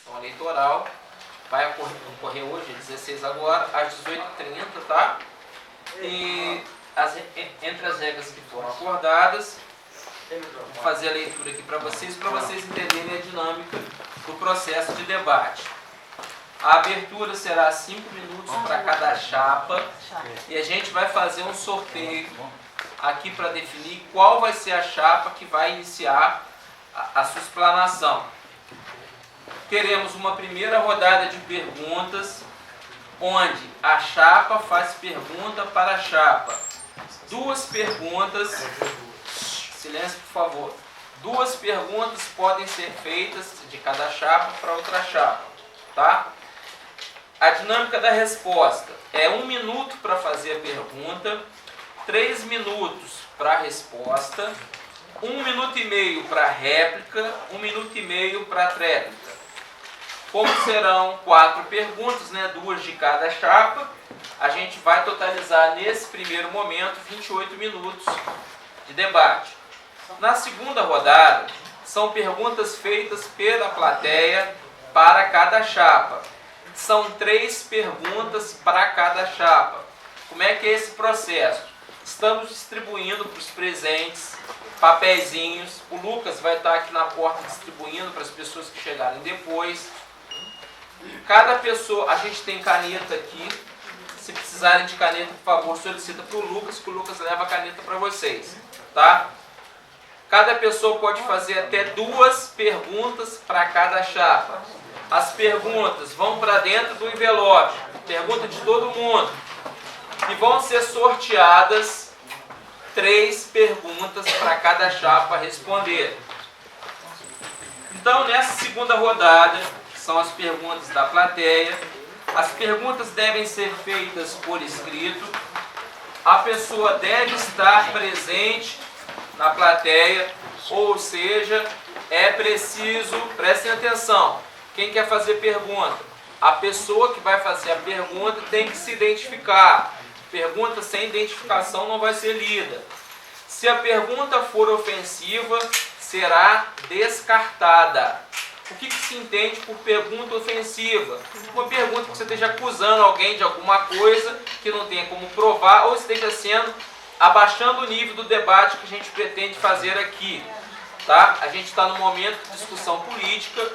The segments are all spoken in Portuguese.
Então, eleitoral vai ocorrer hoje, 16 agora, às 18h30, tá? E entre as regras que foram acordadas, vou fazer a leitura aqui para vocês entenderem a dinâmica do processo de debate. A abertura será 5 minutos para cada chapa e a gente vai fazer um sorteio aqui para definir qual vai ser a chapa que vai iniciar a sua explanação. Teremos uma primeira rodada de perguntas, onde a chapa faz pergunta para a chapa. 2 perguntas, silêncio por favor, 2 perguntas podem ser feitas de cada chapa para outra chapa, tá? A dinâmica da resposta é 1 minuto para fazer a pergunta, 3 minutos para a resposta, 1 minuto e meio para a réplica, 1 minuto e meio para a tréplica. Como serão 4 perguntas, 2 de cada chapa, a gente vai totalizar nesse primeiro momento 28 minutos de debate. Na segunda rodada, são perguntas feitas pela plateia para cada chapa. São 3 perguntas para cada chapa. Como é que é esse processo? Estamos distribuindo para os presentes papeizinhos. O Lucas vai estar aqui na porta distribuindo para as pessoas que chegarem depois. Cada pessoa, a gente tem caneta aqui. Se precisarem de caneta, por favor, solicita para o Lucas, que o Lucas leva a caneta para vocês. Tá? Cada pessoa pode fazer até 2 perguntas para cada chapa. As perguntas vão para dentro do envelope, pergunta de todo mundo. E vão ser sorteadas 3 perguntas para cada chapa responder. Então, nessa segunda rodada, que são as perguntas da plateia, as perguntas devem ser feitas por escrito. A pessoa deve estar presente na plateia, ou seja, é preciso, prestem atenção, quem quer fazer pergunta? A pessoa que vai fazer a pergunta tem que se identificar. Pergunta sem identificação não vai ser lida. Se a pergunta for ofensiva, será descartada. O que se entende por pergunta ofensiva? Uma pergunta que você esteja acusando alguém de alguma coisa que não tenha como provar, ou esteja abaixando o nível do debate que a gente pretende fazer aqui. Tá? A gente está no momento de discussão política,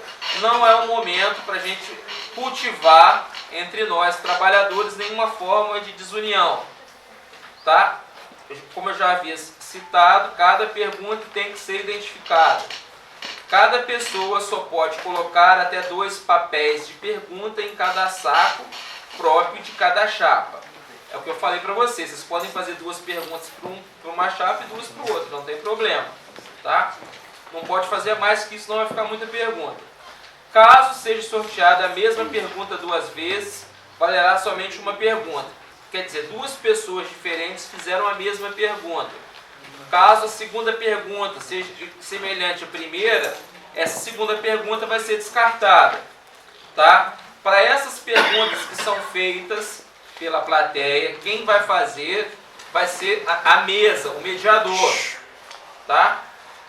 não é um momento para a gente cultivar entre nós, trabalhadores, nenhuma forma de desunião. Tá? Como eu já havia citado, cada pergunta tem que ser identificada. Cada pessoa só pode colocar até 2 papéis de pergunta em cada saco próprio de cada chapa. É o que eu falei para vocês. Vocês podem fazer 2 perguntas para uma chapa e 2 para o outro, não tem problema. Tá? Não pode fazer mais que isso, senão vai ficar muita pergunta. Caso seja sorteada a mesma pergunta 2 vezes, valerá somente uma pergunta. Quer dizer, 2 pessoas diferentes fizeram a mesma pergunta. Caso a segunda pergunta seja semelhante à primeira, essa segunda pergunta vai ser descartada. Tá? Para essas perguntas que são feitas pela plateia, quem vai fazer vai ser a mesa, o mediador. Tá?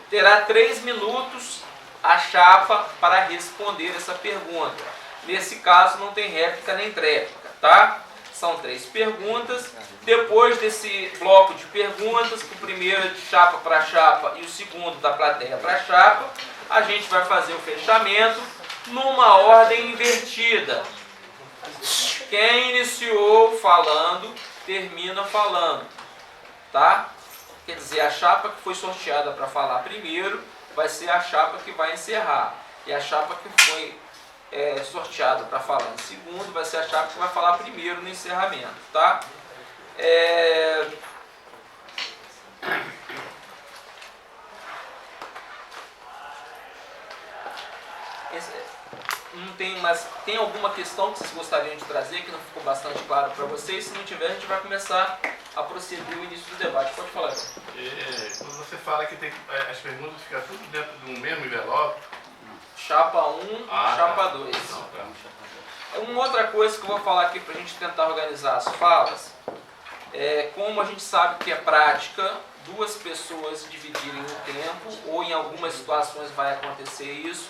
Terá 3 minutos a chapa para responder essa pergunta. Nesse caso não tem réplica nem tréplica, tá? São 3 perguntas. Depois desse bloco de perguntas, o primeiro é de chapa para chapa e o segundo da plateia para chapa, a gente vai fazer o fechamento numa ordem invertida. Quem iniciou falando, termina falando, tá? Quer dizer, a chapa que foi sorteada para falar primeiro vai ser a chapa que vai encerrar. E a chapa que foi sorteada para falar em segundo vai ser a chapa que vai falar primeiro no encerramento. Tá? Não tem, mas tem alguma questão que vocês gostariam de trazer que não ficou bastante claro para vocês? Se não tiver, a gente vai começar a proceder o início do debate. Pode falar. Quando você fala que tem, as perguntas ficam tudo dentro de um mesmo envelope? Chapa 1, chapa 2. Uma outra coisa que eu vou falar aqui para a gente tentar organizar as falas, como a gente sabe que é prática, 2 pessoas dividirem o tempo, ou em algumas situações vai acontecer isso,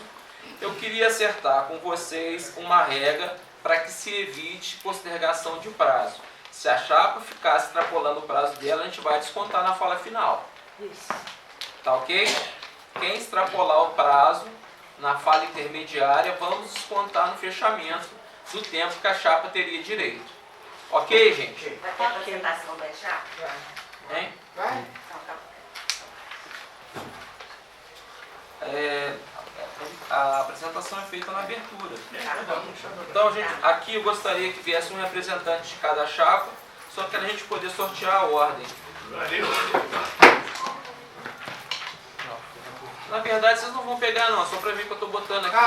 Eu queria acertar com vocês uma regra para que se evite postergação de prazo. Se a chapa ficar extrapolando o prazo dela, a gente vai descontar na fala final. Isso. Tá ok? Quem extrapolar o prazo na fala intermediária, vamos descontar no fechamento do tempo que a chapa teria direito. Ok, gente? Vai ter apresentação da chapa? Hein? Vai? Então, tá. A apresentação é feita na abertura. Então, gente, aqui eu gostaria que viesse um representante de cada chapa, só para a gente poder sortear a ordem. Na verdade, vocês não vão pegar não, só para ver que eu estou botando aqui.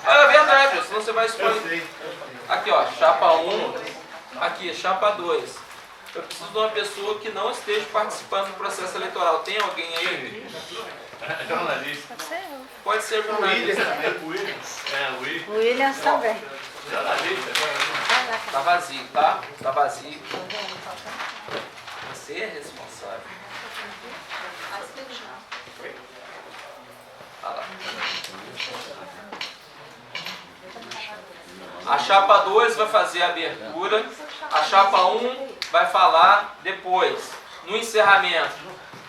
É verdade, senão você vai escolher. Aqui, ó, chapa 1, aqui, chapa 2. Eu preciso de uma pessoa que não esteja participando do processo eleitoral. Tem alguém aí? Jornalista. Pode ser O jornalista. também. O William. O Williams também. Jornalista. Tá vazio, tá? Tá vazio. Você é responsável. Ah lá. A chapa 2 vai fazer a abertura. A chapa 1 vai falar depois. No encerramento,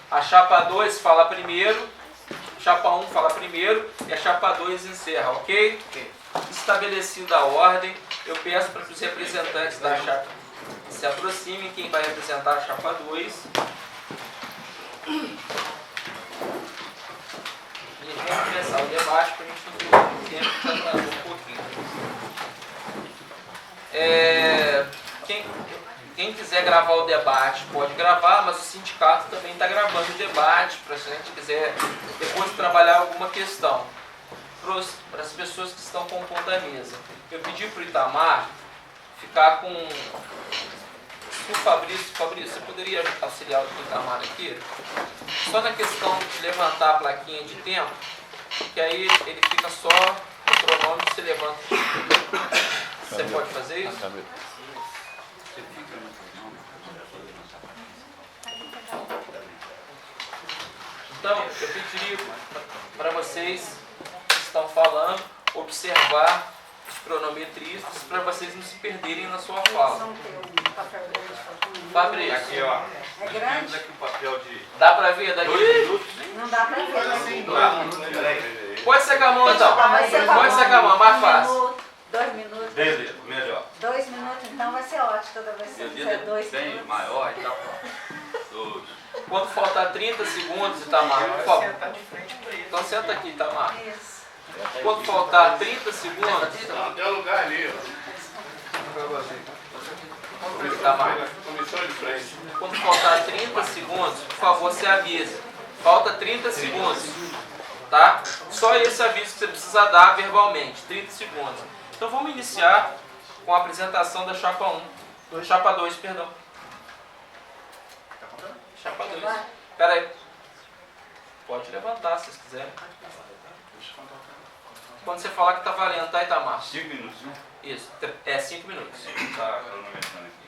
a chapa 2 fala primeiro. A chapa 1 fala primeiro e a chapa 2 encerra, ok? Estabelecida a ordem, eu peço para que os representantes da chapa se aproximem. Quem vai representar a chapa 2? E vamos começar o debate para a gente não ter muito tempo, já atrasou um pouquinho. Quem quiser gravar o debate pode gravar, mas o sindicato também está gravando o debate, para se a gente quiser depois trabalhar alguma questão. Para as pessoas que estão compondo a mesa. Eu pedi para o Itamar ficar com... O Fabrício, você poderia auxiliar o Itamar aqui? Só na questão de levantar a plaquinha de tempo, que aí ele fica só o cronômetro, você levanta. Você pode fazer isso? Então, eu pediria para vocês que estão falando, observar os cronometristas para vocês não se perderem na sua fala. Fabrício, Aqui, ó. É grande? Aqui o papel de dá para ver daqui? 2 minutos. Não dá pra ver. Assim, Pode ser com a mão então. Vai ser Pode ser com a mão, mais fácil. 2 minutos. Beleza, melhor. 2 minutos, então vai ser ótimo toda vez que você fizer 2 minutos. maior e tal. Quando faltar 30 segundos, Itamar, por favor. Então senta aqui, Itamar. Isso. Quando faltar 30 segundos, Tem um lugar ali, ó. Itamar. Comissão de frente. Quando faltar 30 segundos, por favor, você avisa. Falta 30 segundos, tá? Só esse aviso que você precisa dar verbalmente, 30 segundos. Então vamos iniciar com a apresentação da chapa 1. Chapa 2, perdão. Chapa 2. Espera aí. Pode levantar se vocês quiserem. Quando você falar que tá valendo, tá, Itamar? 5 minutos, né? Isso, é 5 minutos. Tá cronometrando aqui.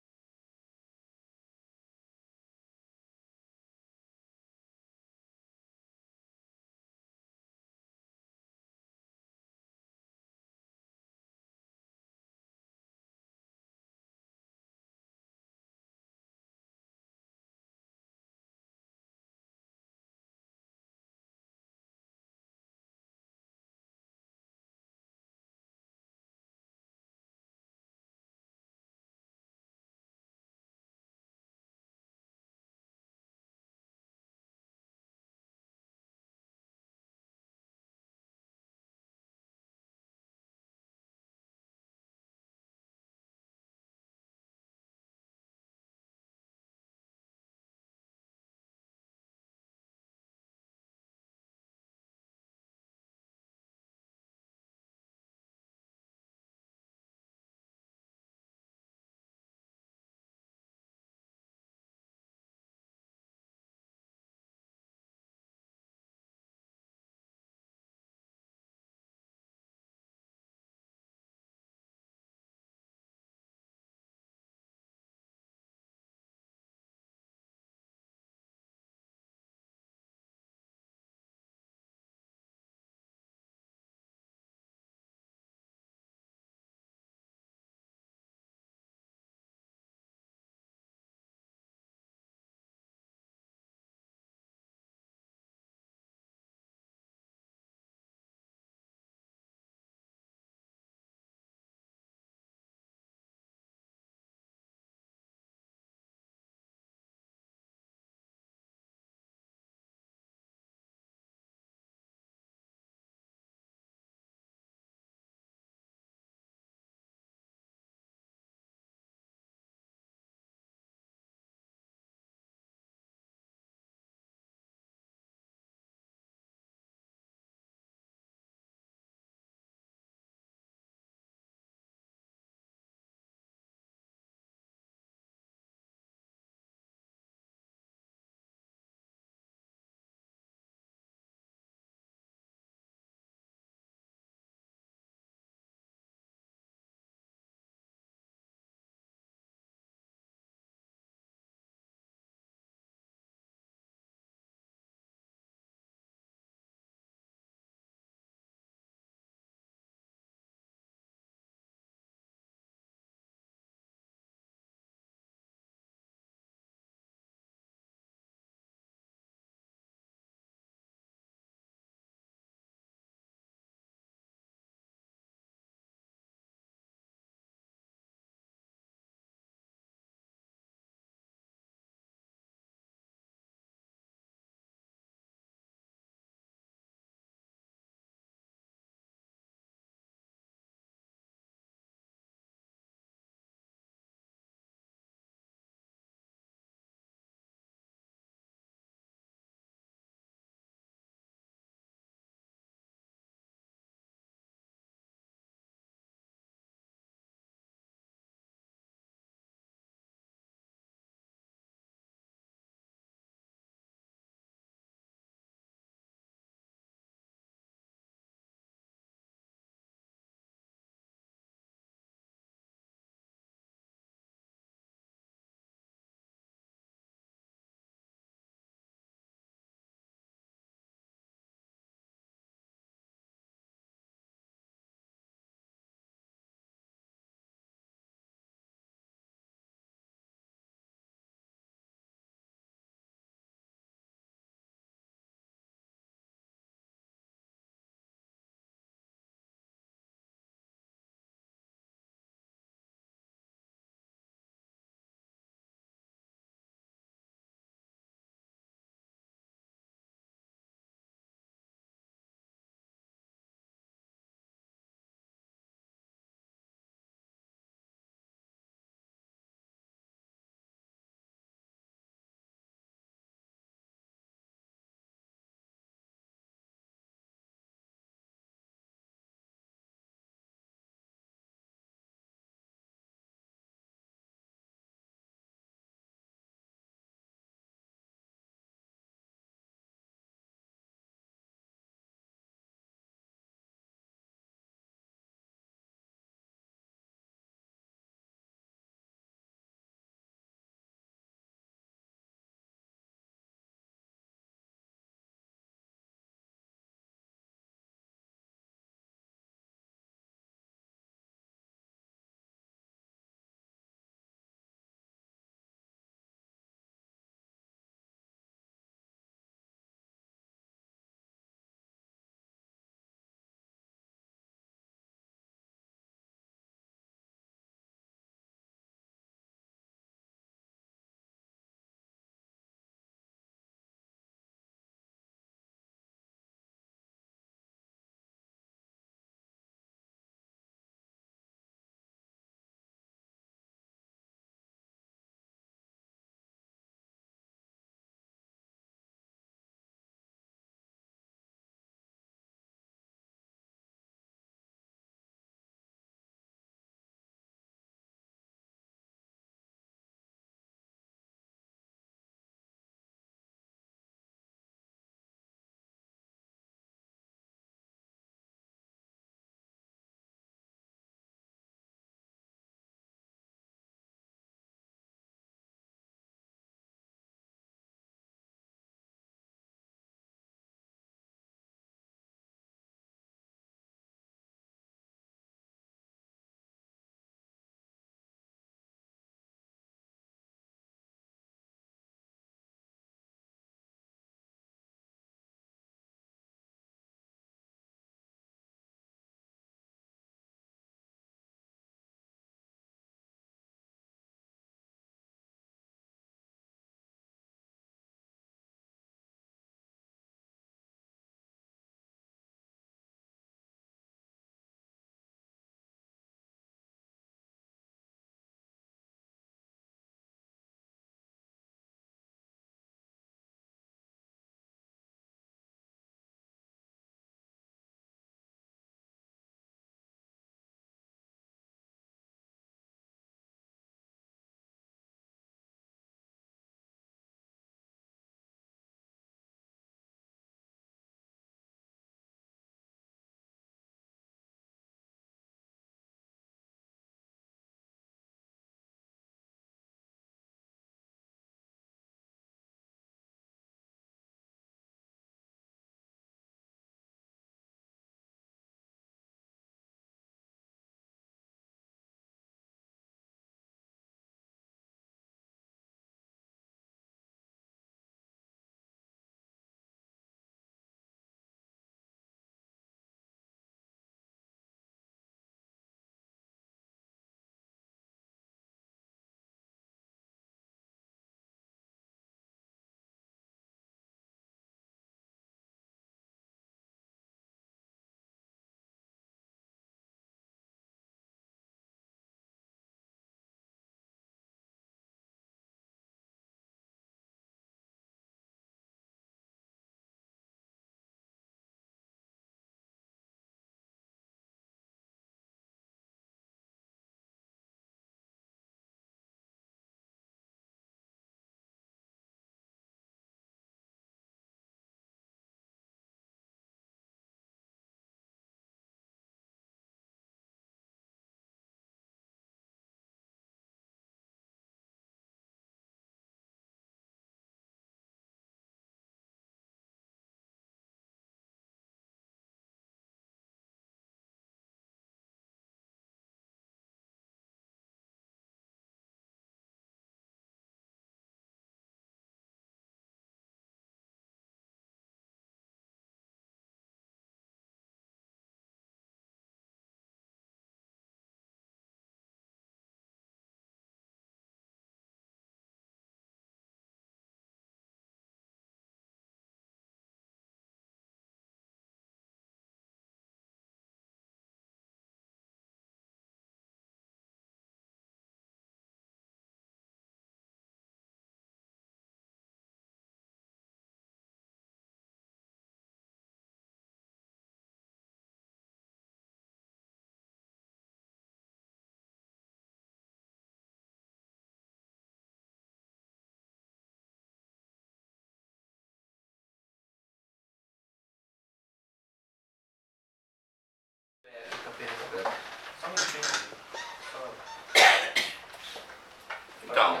Então,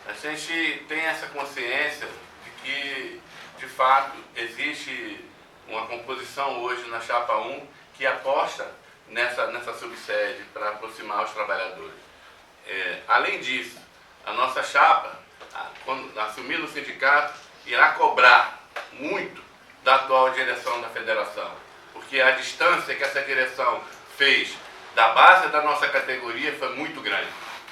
a gente tem essa consciência de que, de fato, existe uma composição hoje na Chapa 1 que aposta nessa subsede para aproximar os trabalhadores. Além disso, a nossa chapa, quando assumir no sindicato, irá cobrar muito da atual direção da federação, porque a distância que essa direção fez da base da nossa categoria foi muito grande.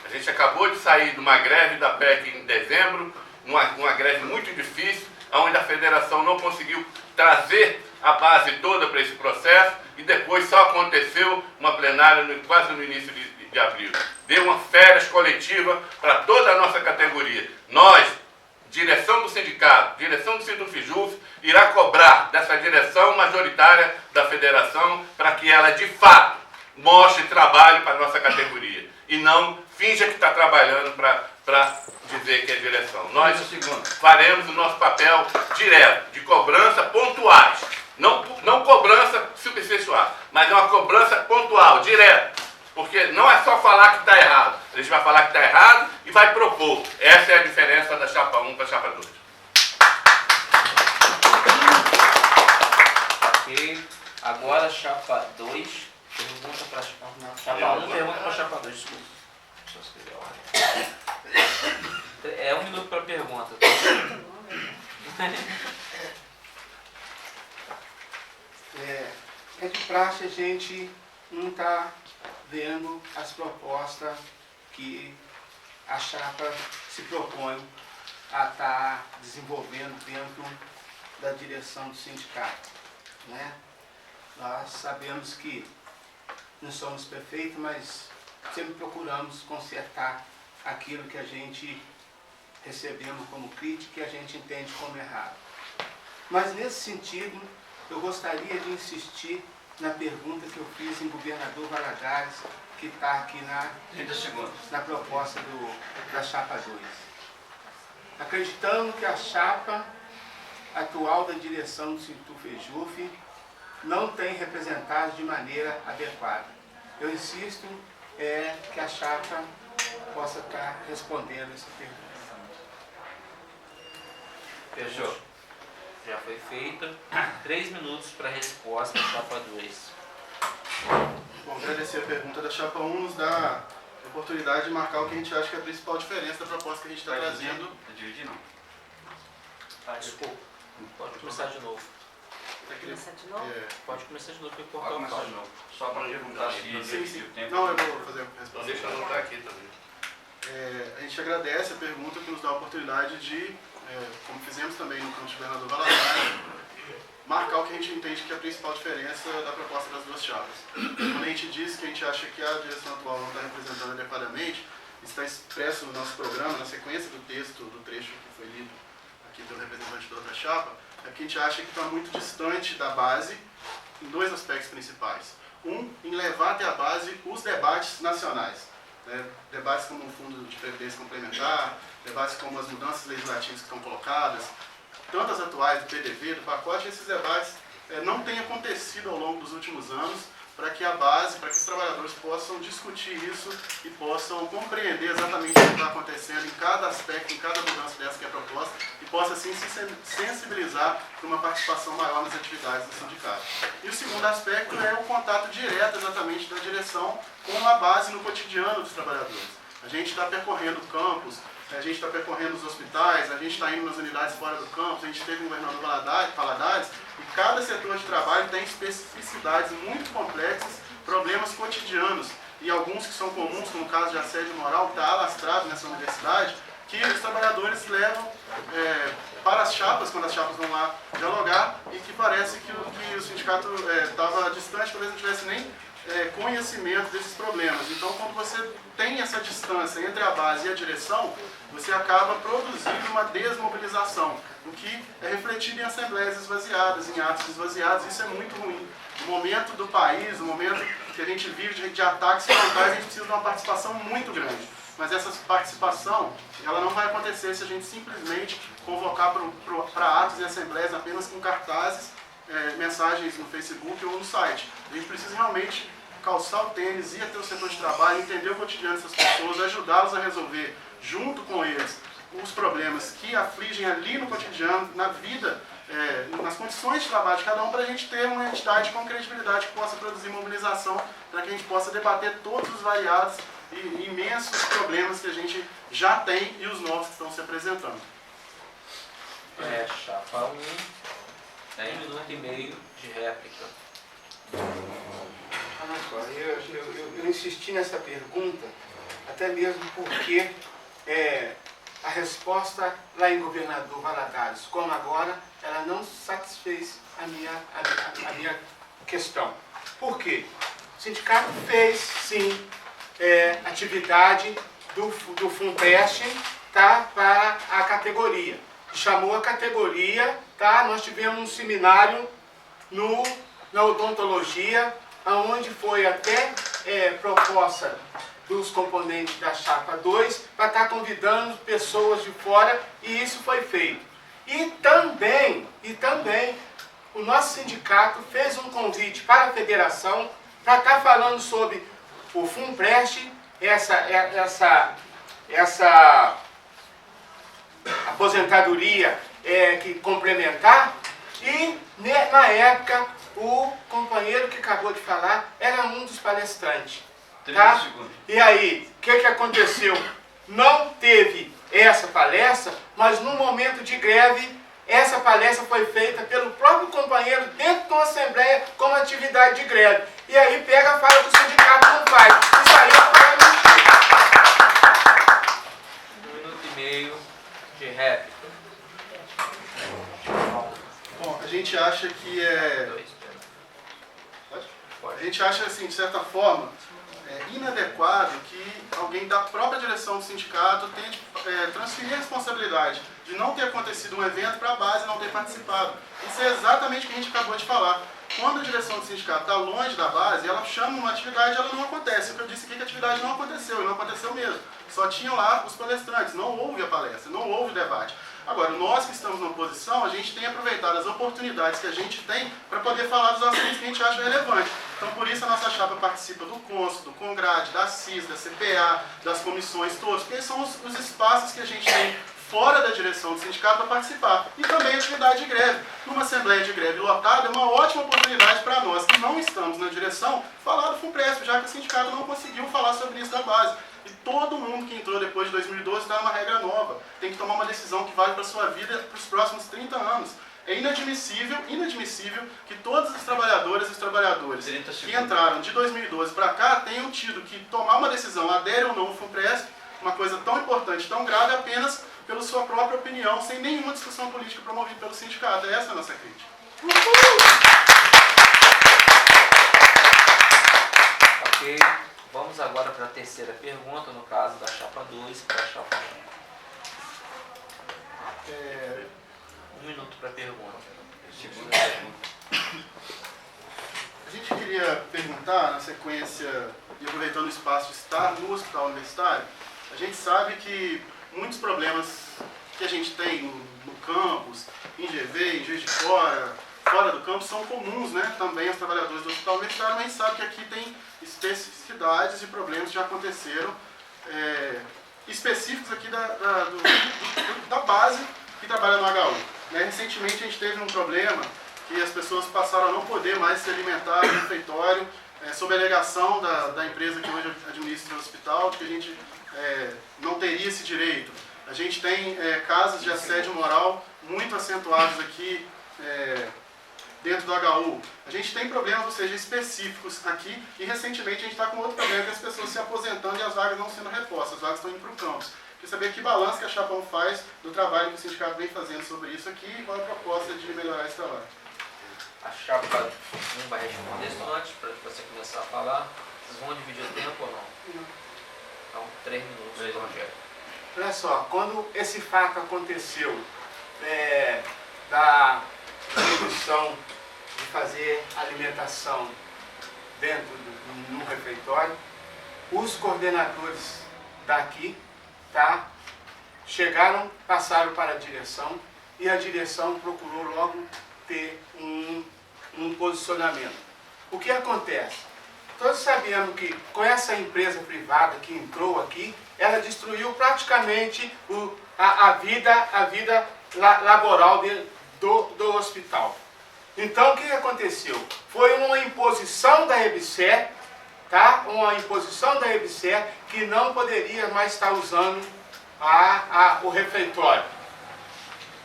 A gente acabou de sair de uma greve da PEC em dezembro, uma greve muito difícil, onde a federação não conseguiu trazer a base toda para esse processo e depois só aconteceu uma plenária quase no início de abril. Deu uma férias coletiva para toda a nossa categoria. Nós, direção do sindicato, direção do Sintufijuf, irá cobrar dessa direção majoritária da federação para que ela, de fato, mostre trabalho para a nossa categoria e não finja que está trabalhando para dizer que é direção. Nós faremos o nosso papel direto, de cobrança pontuais, não cobrança superficial, mas é uma cobrança pontual, direta, porque não é só falar que está errado, a gente vai falar que está errado e vai propor. Essa é a diferença da Chapa 1 para a Chapa 2. Ok, agora Chapa 2. Pergunta para Chapa 1, pergunta para Chapa 2, desculpa. Deixa eu escrever a ordem. É 1 minuto para pergunta. É de praxe a gente não está vendo as propostas que a chapa se propõe a estar desenvolvendo dentro da direção do sindicato, né? Nós sabemos que não somos perfeitos, mas sempre procuramos consertar aquilo que a gente recebemos como crítica e a gente entende como errado. Mas nesse sentido, eu gostaria de insistir na pergunta que eu fiz em governador Valadares, que está aqui na proposta da Chapa 2. Acreditando que a chapa atual da direção do Sintufijuf não tem representado de maneira adequada. Eu insisto que a chapa possa estar respondendo essa pergunta. Fechou. Já foi feita. 3 minutos para a resposta da Chapa 2. Bom, agradecer a pergunta da Chapa 1, nos dá a oportunidade de marcar o que a gente acha que é a principal diferença da proposta que a gente está trazendo. Dividir não. Desculpa. Pode começar de novo. Começar de novo? Pode começar de novo para Pode cortar o começar de código. novo. Só para perguntar se o tempo... Não, eu vou fazer a resposta. Então deixa eu anotar aqui também. A gente agradece a pergunta que nos dá a oportunidade de, como fizemos também no campo de governador Valadares, marcar o que a gente entende que é a principal diferença da proposta das duas chapas. Quando a gente diz que a gente acha que a direção atual não está representando adequadamente, está expresso no nosso programa, na sequência do texto, do trecho que foi lido aqui pelo representante da outra chapa, é que a gente acha que está muito distante da base em 2 aspectos principais. Um, em levar até a base os debates nacionais. Debates como o Fundo de Previdência Complementar, debates como as mudanças legislativas que estão colocadas, tanto as atuais do PDV, do pacote, esses debates não têm acontecido ao longo dos últimos anos para que a base, para que os trabalhadores possam discutir isso e possam compreender exatamente o que está acontecendo em cada aspecto, em cada mudança dessa que é proposta e possa assim se sensibilizar para uma participação maior nas atividades do sindicato. E o segundo aspecto é o contato direto exatamente da direção com a base no cotidiano dos trabalhadores. A gente está percorrendo campos, a gente está percorrendo os hospitais, a gente está indo nas unidades fora do campus, a gente teve um governador Valadares, e cada setor de trabalho tem especificidades muito complexas, problemas cotidianos, e alguns que são comuns, como o caso de assédio moral, que está alastrado nessa universidade, que os trabalhadores levam para as chapas, quando as chapas vão lá dialogar, e que parece que o sindicato estava distante, talvez não tivesse nem conhecimento desses problemas. Então, quando você tem essa distância entre a base e a direção, você acaba produzindo uma desmobilização, o que é refletido em assembleias esvaziadas, em atos esvaziados. Isso é muito ruim. No momento do país, no momento que a gente vive de ataques frontais, a gente precisa de uma participação muito grande. Mas essa participação, ela não vai acontecer se a gente simplesmente convocar para atos e assembleias apenas com cartazes mensagens no Facebook ou no site. A gente precisa realmente calçar o tênis, ir até o setor de trabalho, entender o cotidiano dessas pessoas, ajudá-los a resolver, junto com eles, os problemas que afligem ali no cotidiano, na vida, nas condições de trabalho de cada um, para a gente ter uma entidade com credibilidade que possa produzir mobilização, para que a gente possa debater todos os variados e imensos problemas que a gente já tem e os novos que estão se apresentando. Chapa 1, tem 1 minuto e meio de réplica. Olha só, eu insisti nessa pergunta, até mesmo porque a resposta lá em Governador Valadares, como agora, ela não satisfez a minha questão. Por quê? O sindicato fez, sim, atividade do FUNPEST, tá, para a categoria. Chamou a categoria, tá? Nós tivemos um seminário na odontologia, onde foi até proposta dos componentes da chapa 2 para estar convidando pessoas de fora, e isso foi feito. E também o nosso sindicato fez um convite para a federação para estar falando sobre o FUNPREST, essa aposentadoria que complementar, e na época o companheiro que acabou de falar era um dos palestrantes. Tá? E aí, o que aconteceu? Não teve essa palestra, mas no momento de greve, essa palestra foi feita pelo próprio companheiro dentro de uma assembleia como atividade de greve. E aí pega a fala do sindicato não faz. Isso aí é 1 minuto e meio de réplica. Bom, a gente acha que A gente acha, assim, de certa forma, inadequado que alguém da própria direção do sindicato tente transferir a responsabilidade de não ter acontecido um evento para a base não ter participado. Isso é exatamente o que a gente acabou de falar. Quando a direção do sindicato está longe da base, ela chama uma atividade e ela não acontece. O que eu disse aqui é que a atividade não aconteceu, e não aconteceu mesmo. Só tinham lá os palestrantes, não houve a palestra, não houve o debate. Agora, nós que estamos na oposição, a gente tem aproveitado as oportunidades que a gente tem para poder falar dos assuntos que a gente acha relevante. Então, por isso, a nossa chapa participa do CONSO, do CONGRAD, da CIS, da CPA, das comissões todas, porque são os espaços que a gente tem fora da direção do sindicato para participar. E também a atividade de greve. Numa assembleia de greve lotada, é uma ótima oportunidade para nós que não estamos na direção falar do FUNPRESP, já que o sindicato não conseguiu falar sobre isso da base. E todo mundo que entrou depois de 2012 dá uma regra nova. Tem que tomar uma decisão que vale para a sua vida para os próximos 30 anos. É inadmissível que todos os trabalhadores e os trabalhadores que entraram de 2012 para cá tenham tido que tomar uma decisão, adere ou não ao FUNPRESP, uma coisa tão importante, tão grave, apenas pela sua própria opinião, sem nenhuma discussão política promovida pelo sindicato. Essa é a nossa crítica. Ok, vamos agora para a terceira pergunta, no caso da chapa 2 para a chapa 1. 1 minuto para a pergunta. A gente queria perguntar, na sequência, e aproveitando o espaço de estar no hospital universitário, a gente sabe que muitos problemas que a gente tem no campus, em GV, em Juiz de Fora, fora do campus, são comuns, né, também aos trabalhadores do hospital universitário, mas a gente sabe que aqui tem especificidades e problemas que já aconteceram, específicos aqui da base que trabalha no HU. Recentemente a gente teve um problema que as pessoas passaram a não poder mais se alimentar no refeitório, sob a alegação da empresa que hoje administra o hospital, de que a gente não teria esse direito. A gente tem casos de assédio moral muito acentuados aqui dentro do HU. A gente tem problemas, ou seja, específicos aqui, e recentemente a gente está com outro problema, que as pessoas se aposentando e as vagas não sendo repostas, as vagas estão indo para o campus. Queria saber que balanço que a Chapa 1 faz do trabalho que o sindicato vem fazendo sobre isso aqui e qual é a proposta de melhorar esse trabalho. A chapa 1 vai responder só antes, para você começar a falar. Vocês vão dividir o tempo ou não? Não. Então, 3 minutos de projeto. Olha só, quando esse fato aconteceu, da proibição de fazer alimentação dentro no refeitório, os coordenadores daqui, tá, passaram para a direção, e a direção procurou logo ter um posicionamento. O que acontece? Todos sabemos que com essa empresa privada que entrou aqui, ela destruiu praticamente a vida laboral do hospital. Então, o que aconteceu? Foi uma imposição da EBSER, tá? Uma imposição da EBSER que não poderia mais estar usando o refeitório.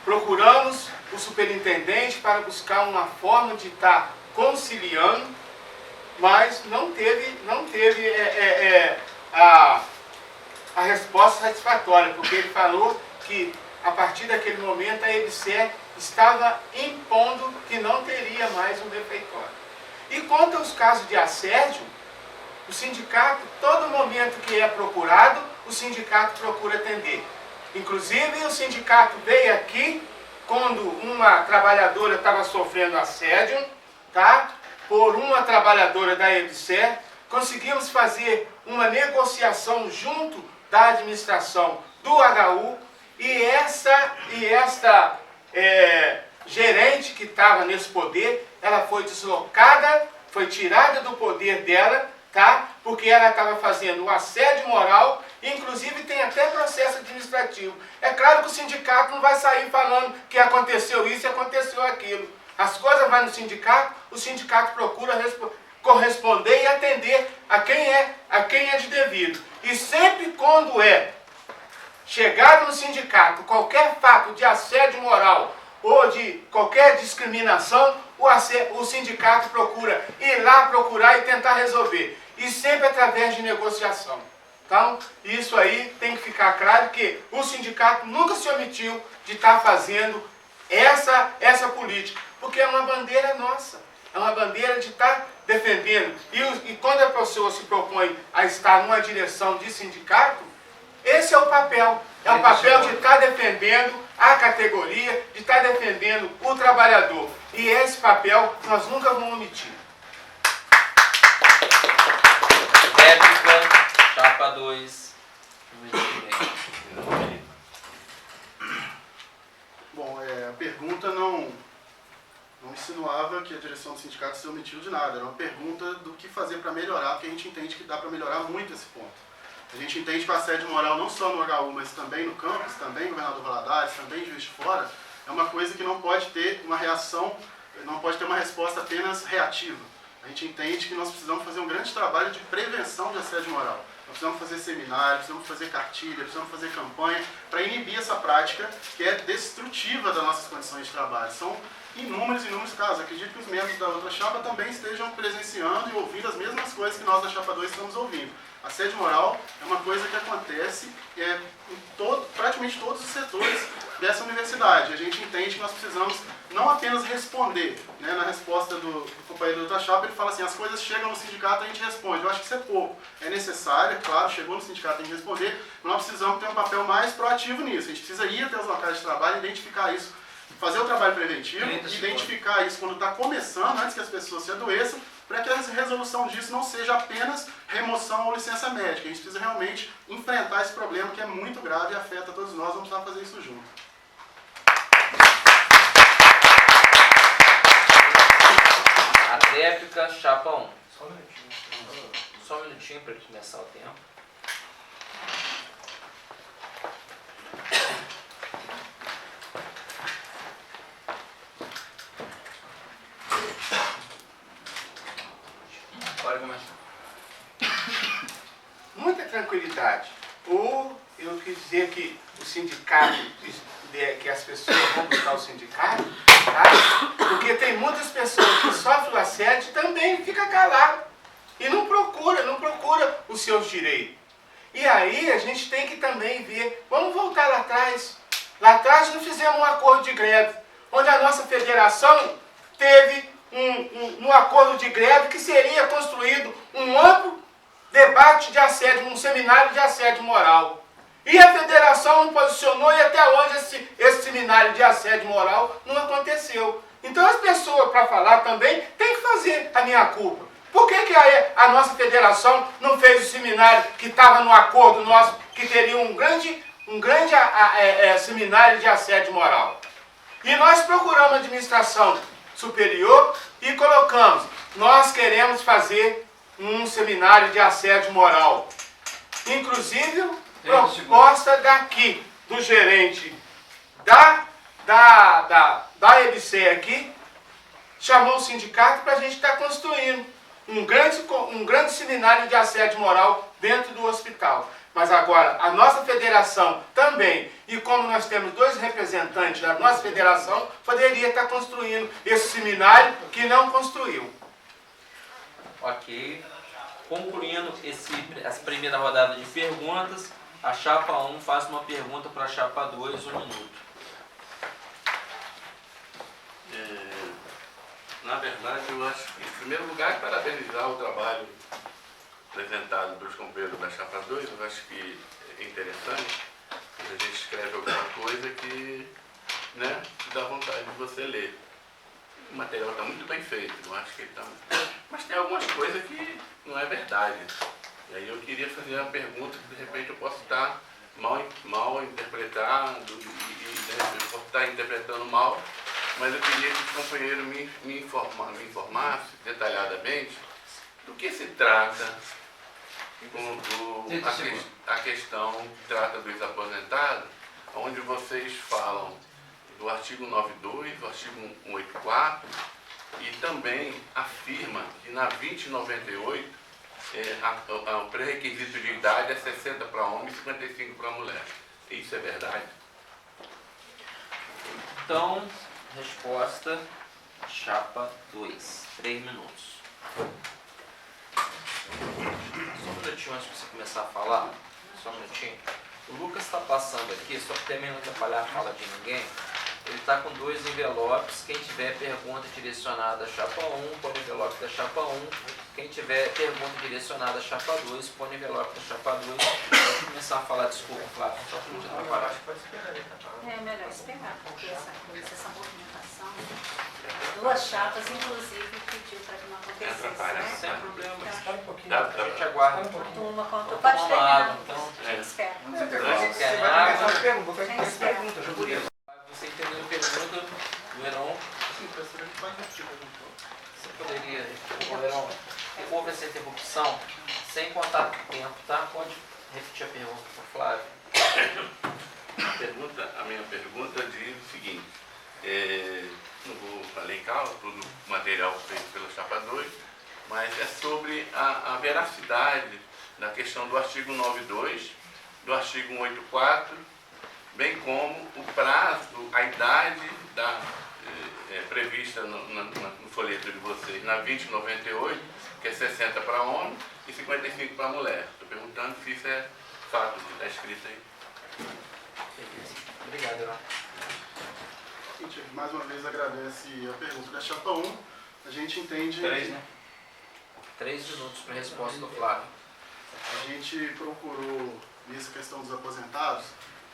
Procuramos o superintendente para buscar uma forma de estar conciliando, mas não teve a resposta satisfatória, porque ele falou que a partir daquele momento a EBSER estava impondo que não teria mais um refeitório. E quanto aos casos de assédio, o sindicato, todo momento que é procurado, o sindicato procura atender. Inclusive, o sindicato veio aqui quando uma trabalhadora estava sofrendo assédio, tá? Por uma trabalhadora da EBSER, conseguimos fazer uma negociação junto da administração do HU e esta gerente que estava nesse poder, ela foi deslocada, foi tirada do poder dela, tá? Porque ela estava fazendo um assédio moral, inclusive tem até processo administrativo. É claro que o sindicato não vai sair falando que aconteceu isso e aconteceu aquilo. As coisas vão no sindicato, o sindicato procura corresponder e atender a quem é de devido. E sempre quando é chegado no sindicato qualquer fato de assédio moral ou de qualquer discriminação, o sindicato procura ir lá procurar e tentar resolver. E sempre através de negociação. Então, isso aí tem que ficar claro que o sindicato nunca se omitiu de estar fazendo essa política, porque é uma bandeira nossa, é uma bandeira de estar defendendo. E quando a pessoa se propõe a estar numa direção de sindicato, esse é o papel. É o papel de estar defendendo a categoria, de estar defendendo o trabalhador. E esse papel nós nunca vamos omitir. Réplica, chapa 2. Bom, a pergunta não insinuava que a direção do sindicato se omitiu de nada. Era uma pergunta do que fazer para melhorar, porque a gente entende que dá para melhorar muito esse ponto. A gente entende que o assédio moral, não só no HU, mas também no campus, também no Governador Valadares, também em Juiz de Fora, é uma coisa que não pode ter uma reação, não pode ter uma resposta apenas reativa. A gente entende que nós precisamos fazer um grande trabalho de prevenção de assédio moral. Nós precisamos fazer seminários, precisamos fazer cartilha, precisamos fazer campanha para inibir essa prática que é destrutiva das nossas condições de trabalho. São inúmeros casos. Acredito que os membros da outra chapa também estejam presenciando e ouvindo as mesmas coisas que nós da chapa 2 estamos ouvindo. Assédio moral é uma coisa que acontece em praticamente todos os setores dessa universidade. A gente entende que nós precisamos não apenas responder, né? Na resposta do companheiro da outra chapa, ele fala assim, as coisas chegam no sindicato e a gente responde. Eu acho que isso é pouco. É necessário, é claro, chegou no sindicato tem que responder, mas nós precisamos ter um papel mais proativo nisso. A gente precisa ir até os locais de trabalho, identificar isso, fazer o trabalho preventivo, identificar isso quando está começando, antes que as pessoas se adoeçam, para que a resolução disso não seja apenas remoção ou licença médica. A gente precisa realmente enfrentar esse problema que é muito grave e afeta todos nós, vamos precisar fazer isso junto. A réplica, chapa 1. Só um minutinho para começar o tempo. Pode começar. Muita tranquilidade. Eu quis dizer que o sindicato, que as pessoas vão buscar o sindicato, tá? Porque tem muitas pessoas que sofrem o assédio e também fica calado. E não procura os seus direitos. E aí a gente tem que também ver, vamos voltar lá atrás. Lá atrás nós fizemos um acordo de greve, onde a nossa federação teve um acordo de greve que seria construído um amplo debate de assédio, um seminário de assédio moral. E a federação não posicionou e até hoje esse seminário de assédio moral não aconteceu. Então as pessoas, para falar também, tem que fazer a minha culpa. Por que a nossa federação não fez o seminário que estava no acordo nosso, que teria um grande seminário de assédio moral? E nós procuramos a administração superior e colocamos, nós queremos fazer um seminário de assédio moral. Inclusive, proposta daqui, do gerente da EBC aqui, chamou o sindicato para a gente estar construindo um grande seminário de assédio moral dentro do hospital. Mas agora, a nossa federação também, e como nós temos 2 representantes da nossa federação, poderia estar construindo esse seminário que não construiu. Ok. Concluindo essa primeira rodada de perguntas, a chapa 1 faz uma pergunta para a chapa 2, 1 minuto. Na verdade, eu acho que, em primeiro lugar, parabenizar o trabalho apresentado pelos companheiros da chapa 2. Eu acho que é interessante quando a gente escreve alguma coisa que, né, dá vontade de você ler. O material está muito bem feito, eu acho que ele está muito... Mas tem algumas coisas que não é verdade. E aí eu queria fazer uma pergunta que de repente eu posso estar mal interpretando e posso estar interpretando mal, mas eu queria que os companheiros me informassem detalhadamente do que se trata a questão que trata dos aposentados, onde vocês falam do artigo 92, do artigo 184, e também afirma que na 2098 o pré-requisito de idade é 60 para homem e 55 para mulher. Isso é verdade? Então, resposta, chapa 2, 3 minutos. Só um minutinho antes de você começar a falar, só um minutinho. O Lucas está passando aqui, só que também não atrapalhar a fala de ninguém. Ele está com 2 envelopes. Quem tiver pergunta direcionada à chapa 1, põe o envelope da chapa 1. Quem tiver pergunta direcionada à chapa 2, põe o envelope da chapa 2. Vou começar a falar, desculpa, Flávio, só para não te atrapalhar. É melhor esperar, porque essa movimentação, 2 chapas, inclusive, pediu para que não acontecesse, né? Sem problema. Então, A gente aguarda. uma conta, pode terminar. Então, A gente espera. quer água? A gente espera. Você entendeu a pergunta do Heron? Você poderia, Heron, houve essa interrupção sem contar tempo, tá? Pode repetir a pergunta para o Flávio. A minha pergunta diz o seguinte, não vou alencar todo o material feito pela chapa 2, mas é sobre a veracidade da questão do artigo 92, do artigo 184, bem como o prazo, a idade prevista no folheto de vocês, na 2098, que é 60 para homem e 55 para mulher. Estou perguntando se isso é fato, se está escrito aí. Obrigado, Heron. A gente mais uma vez agradece a pergunta da chapa 1. A gente entende... 3, né? 3 minutos para a resposta do Flávio. A gente procurou, nessa questão dos aposentados,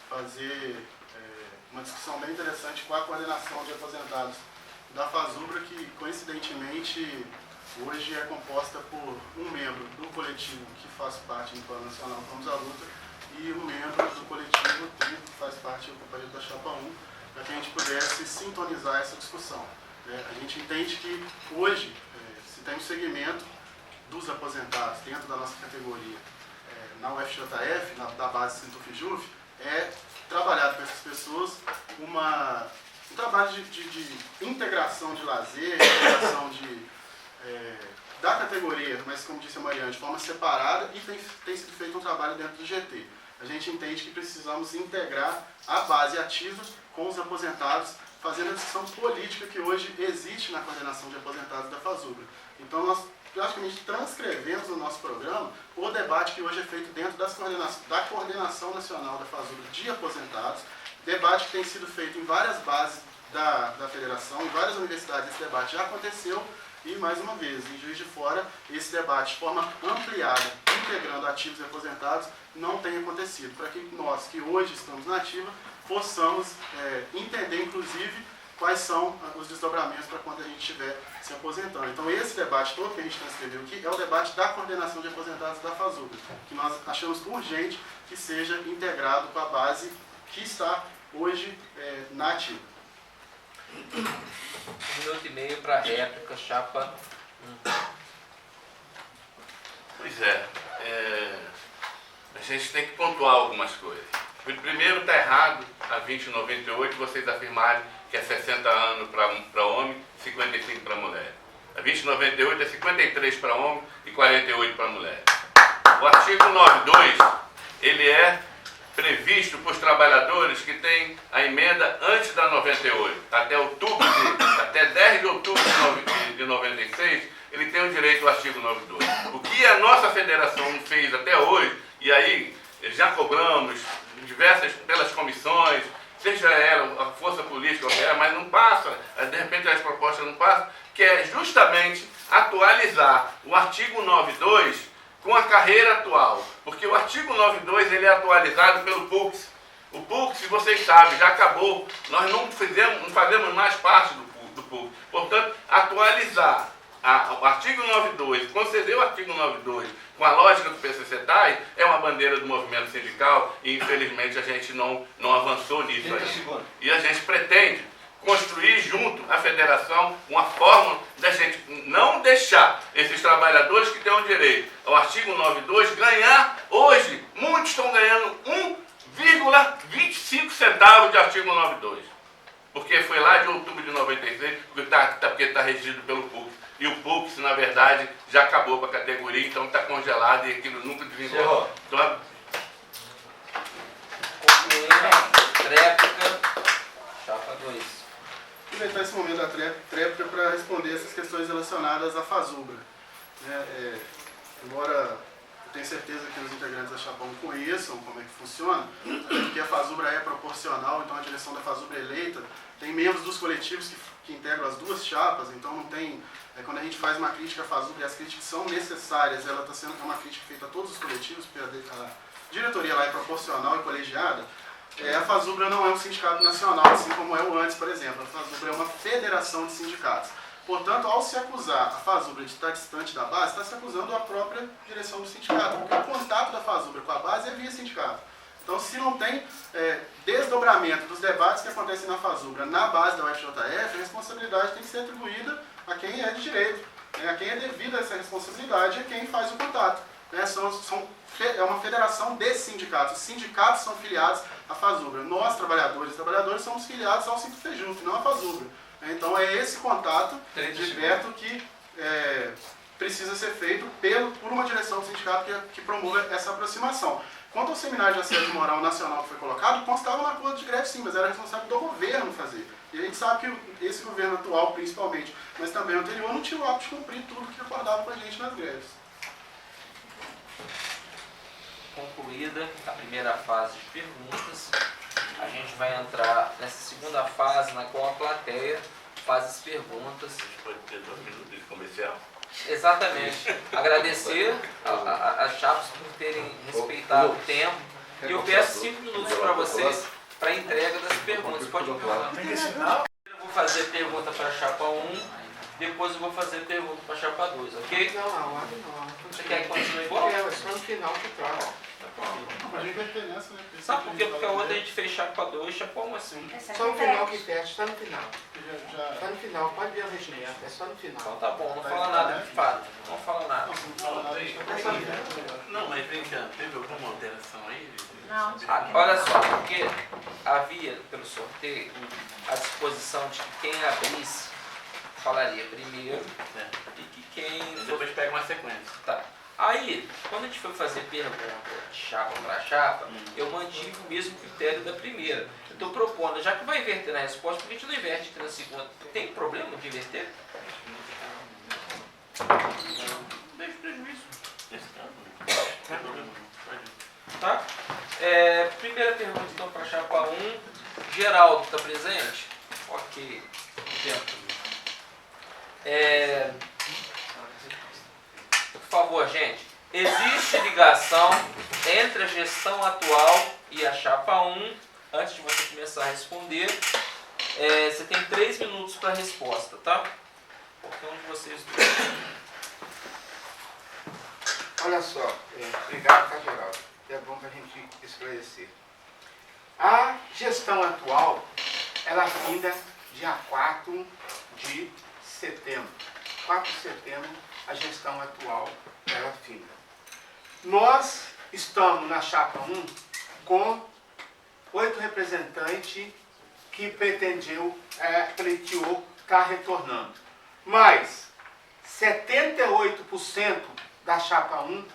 fazer uma discussão bem interessante com a coordenação de aposentados da FASUBRA, que coincidentemente hoje é composta por um membro do coletivo que faz parte do Plano Nacional Vamos à Luta e um membro do coletivo que faz parte do companheiro da chapa 1, para que a gente pudesse sintonizar essa discussão. A gente entende que hoje se tem um segmento dos aposentados dentro da nossa categoria na UFJF, da base Sintufijuf, é trabalhado com essas pessoas um trabalho de integração de lazer, integração da categoria, mas como disse a Mariana, de forma separada, e tem sido feito um trabalho dentro do GT. A gente entende que precisamos integrar a base ativa com os aposentados, fazendo a discussão política que hoje existe na coordenação de aposentados da FASUBRA. Então nós praticamente transcrevemos no nosso programa o debate que hoje é feito dentro da Coordenação Nacional da FASUBRA de Aposentados, debate que tem sido feito em várias bases da federação, em várias universidades. Esse debate já aconteceu e, mais uma vez, em Juiz de Fora, esse debate de forma ampliada, integrando ativos e aposentados, não tem acontecido, para que nós, que hoje estamos na ativa, possamos entender, inclusive, quais são os desdobramentos para quando a gente estiver se aposentando. Então, esse debate todo que a gente transcreveu aqui é o debate da coordenação de aposentados da FASUBRA, que nós achamos urgente que seja integrado com a base que está hoje na ativa. 1 minuto e meio para réplica, chapa 1. Pois é, a gente tem que pontuar algumas coisas. Primeiro, está errado a 2098 vocês afirmarem que é 60 anos para homem e 55 para mulher. A 2098 é 53 para homem e 48 para mulher. O artigo 92, ele é previsto para os trabalhadores que têm a emenda antes da 98, até 10 de outubro de 96, ele tem o direito ao artigo 92. O que a nossa federação fez até hoje, e aí já cobramos pelas comissões, seja ela a força política ou qualquer, mas não passa, de repente as propostas não passam, que é justamente atualizar o artigo 92 com a carreira atual, porque o artigo 92 ele é atualizado pelo PUCS. O PUCS, vocês sabem, já acabou, nós não fazemos mais parte do PUCS. Portanto, atualizar o artigo 92, conceder o artigo 92 com a lógica do PCCETAI é uma bandeira do movimento sindical e infelizmente a gente não avançou nisso aí. E a gente pretende construir junto à federação uma forma da gente não deixar esses trabalhadores que têm o direito ao artigo 92 ganhar, hoje muitos estão ganhando 1,25 centavos de artigo 92. Porque foi lá de outubro de 96, porque está regido pelo PUCS. E o PUCS, na verdade, já acabou com a categoria, então está congelado e aquilo nunca desenvolveu. Então, Tréplica, chapa 2. Aproveitar esse momento da tréplica para responder essas questões relacionadas à FASUBRA. Embora eu tenha certeza que os integrantes da Chapa 1 conheçam como é que funciona, porque a FASUBRA é proporcional, então a direção da FASUBRA eleita tem membros dos coletivos que integram as duas chapas, então não tem... quando a gente faz uma crítica à FASUBRA, e as críticas são necessárias, ela está sendo uma crítica feita a todos os coletivos, porque a diretoria lá é proporcional e colegiada. A FASUBRA não é um sindicato nacional, assim como é o antes, por exemplo. A FASUBRA é uma federação de sindicatos. Portanto, ao se acusar a FASUBRA de estar distante da base, está se acusando a própria direção do sindicato, porque o contato da FASUBRA com a base é via sindicato. Então, se não tem desdobramento dos debates que acontecem na FASUBRA na base da UFJF, a responsabilidade tem que ser atribuída a quem é de direito. A quem é devida essa responsabilidade é quem faz o contato. É uma federação de sindicatos. Os sindicatos são filiados à FASUBRA. Nós, trabalhadores e trabalhadoras, somos filiados ao Sinfejunf, não à FASUBRA. Então, é esse contato direto que precisa ser feito por uma direção do sindicato que promova essa aproximação. Quanto ao seminário de assédio moral nacional que foi colocado, constava no acordo de greve sim, mas era responsável do governo fazer. E a gente sabe que esse governo atual, principalmente, mas também o anterior, não tinha o hábito de cumprir tudo que acordava com a gente nas greves. Concluída a primeira fase de perguntas, a gente vai entrar nessa segunda fase, na qual a plateia faz as perguntas. a gente pode ter 2 minutos de comercial. Exatamente. Agradecer as chapas por terem respeitado o tempo. E eu peço 5 minutos para vocês para a entrega das perguntas. Pode perguntar. Eu vou fazer pergunta para a chapa 1, depois eu vou fazer pergunta para a chapa 2, ok? Não. Você quer que continue igual? É só no final que troca. A gente vai ter nessa, né? Sabe por quê? Porque a outra a gente fez chapa 2, chapa 1 assim. Só no final que fecha, só no final. Só no final, pode ver o regimento, é só no final. Então tá bom, não fala nada de fato. Não fala nada. Não, mas vem cá, teve alguma alteração aí? Não. Olha só, porque havia, pelo sorteio, a disposição de que quem abrisse falaria primeiro e que quem... Depois pega uma sequência. Tá. Aí, quando a gente foi fazer pergunta de chapa para chapa, eu mantive o mesmo critério da primeira. Eu estou propondo, já que vai inverter na resposta, por que a gente não inverte aqui na segunda? Tem problema de inverter? Não vejo prejuízo. Nesse caso, não tem problema. Tá? Primeira pergunta então para a chapa 1. Geraldo está presente? Ok. Tempo. Por favor, gente. Existe ligação entre a gestão atual e a chapa 1? Antes de você começar a responder, você tem 3 minutos para a resposta, tá? Qualquer um de vocês dois. Olha só, obrigado, tá, Geraldo? É bom para a gente esclarecer. A gestão atual, ela finda dia 4 de setembro. 4 de setembro, a gestão atual ela finda. Nós estamos na chapa 1 com 8 representantes que pleiteou estar retornando. Mas 78% da chapa 1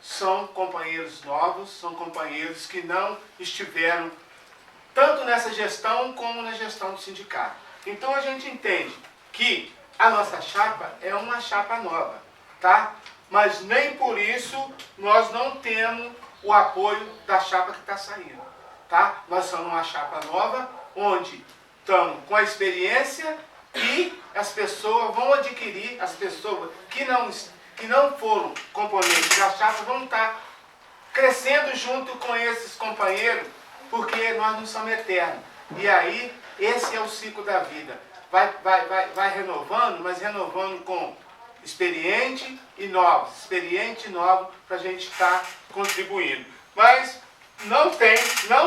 são companheiros novos, são companheiros que não estiveram tanto nessa gestão como na gestão do sindicato. Então a gente entende que a nossa chapa é uma chapa nova, tá? Mas nem por isso nós não temos o apoio da chapa que está saindo, tá? Nós somos uma chapa nova, onde estamos com a experiência e as pessoas vão adquirir, as pessoas que não foram componentes da chapa vão estar crescendo junto com esses companheiros, porque nós não somos eternos. E aí, esse é o ciclo da vida. Vai renovando, mas renovando com experiente e novos, para a gente estar contribuindo. Mas não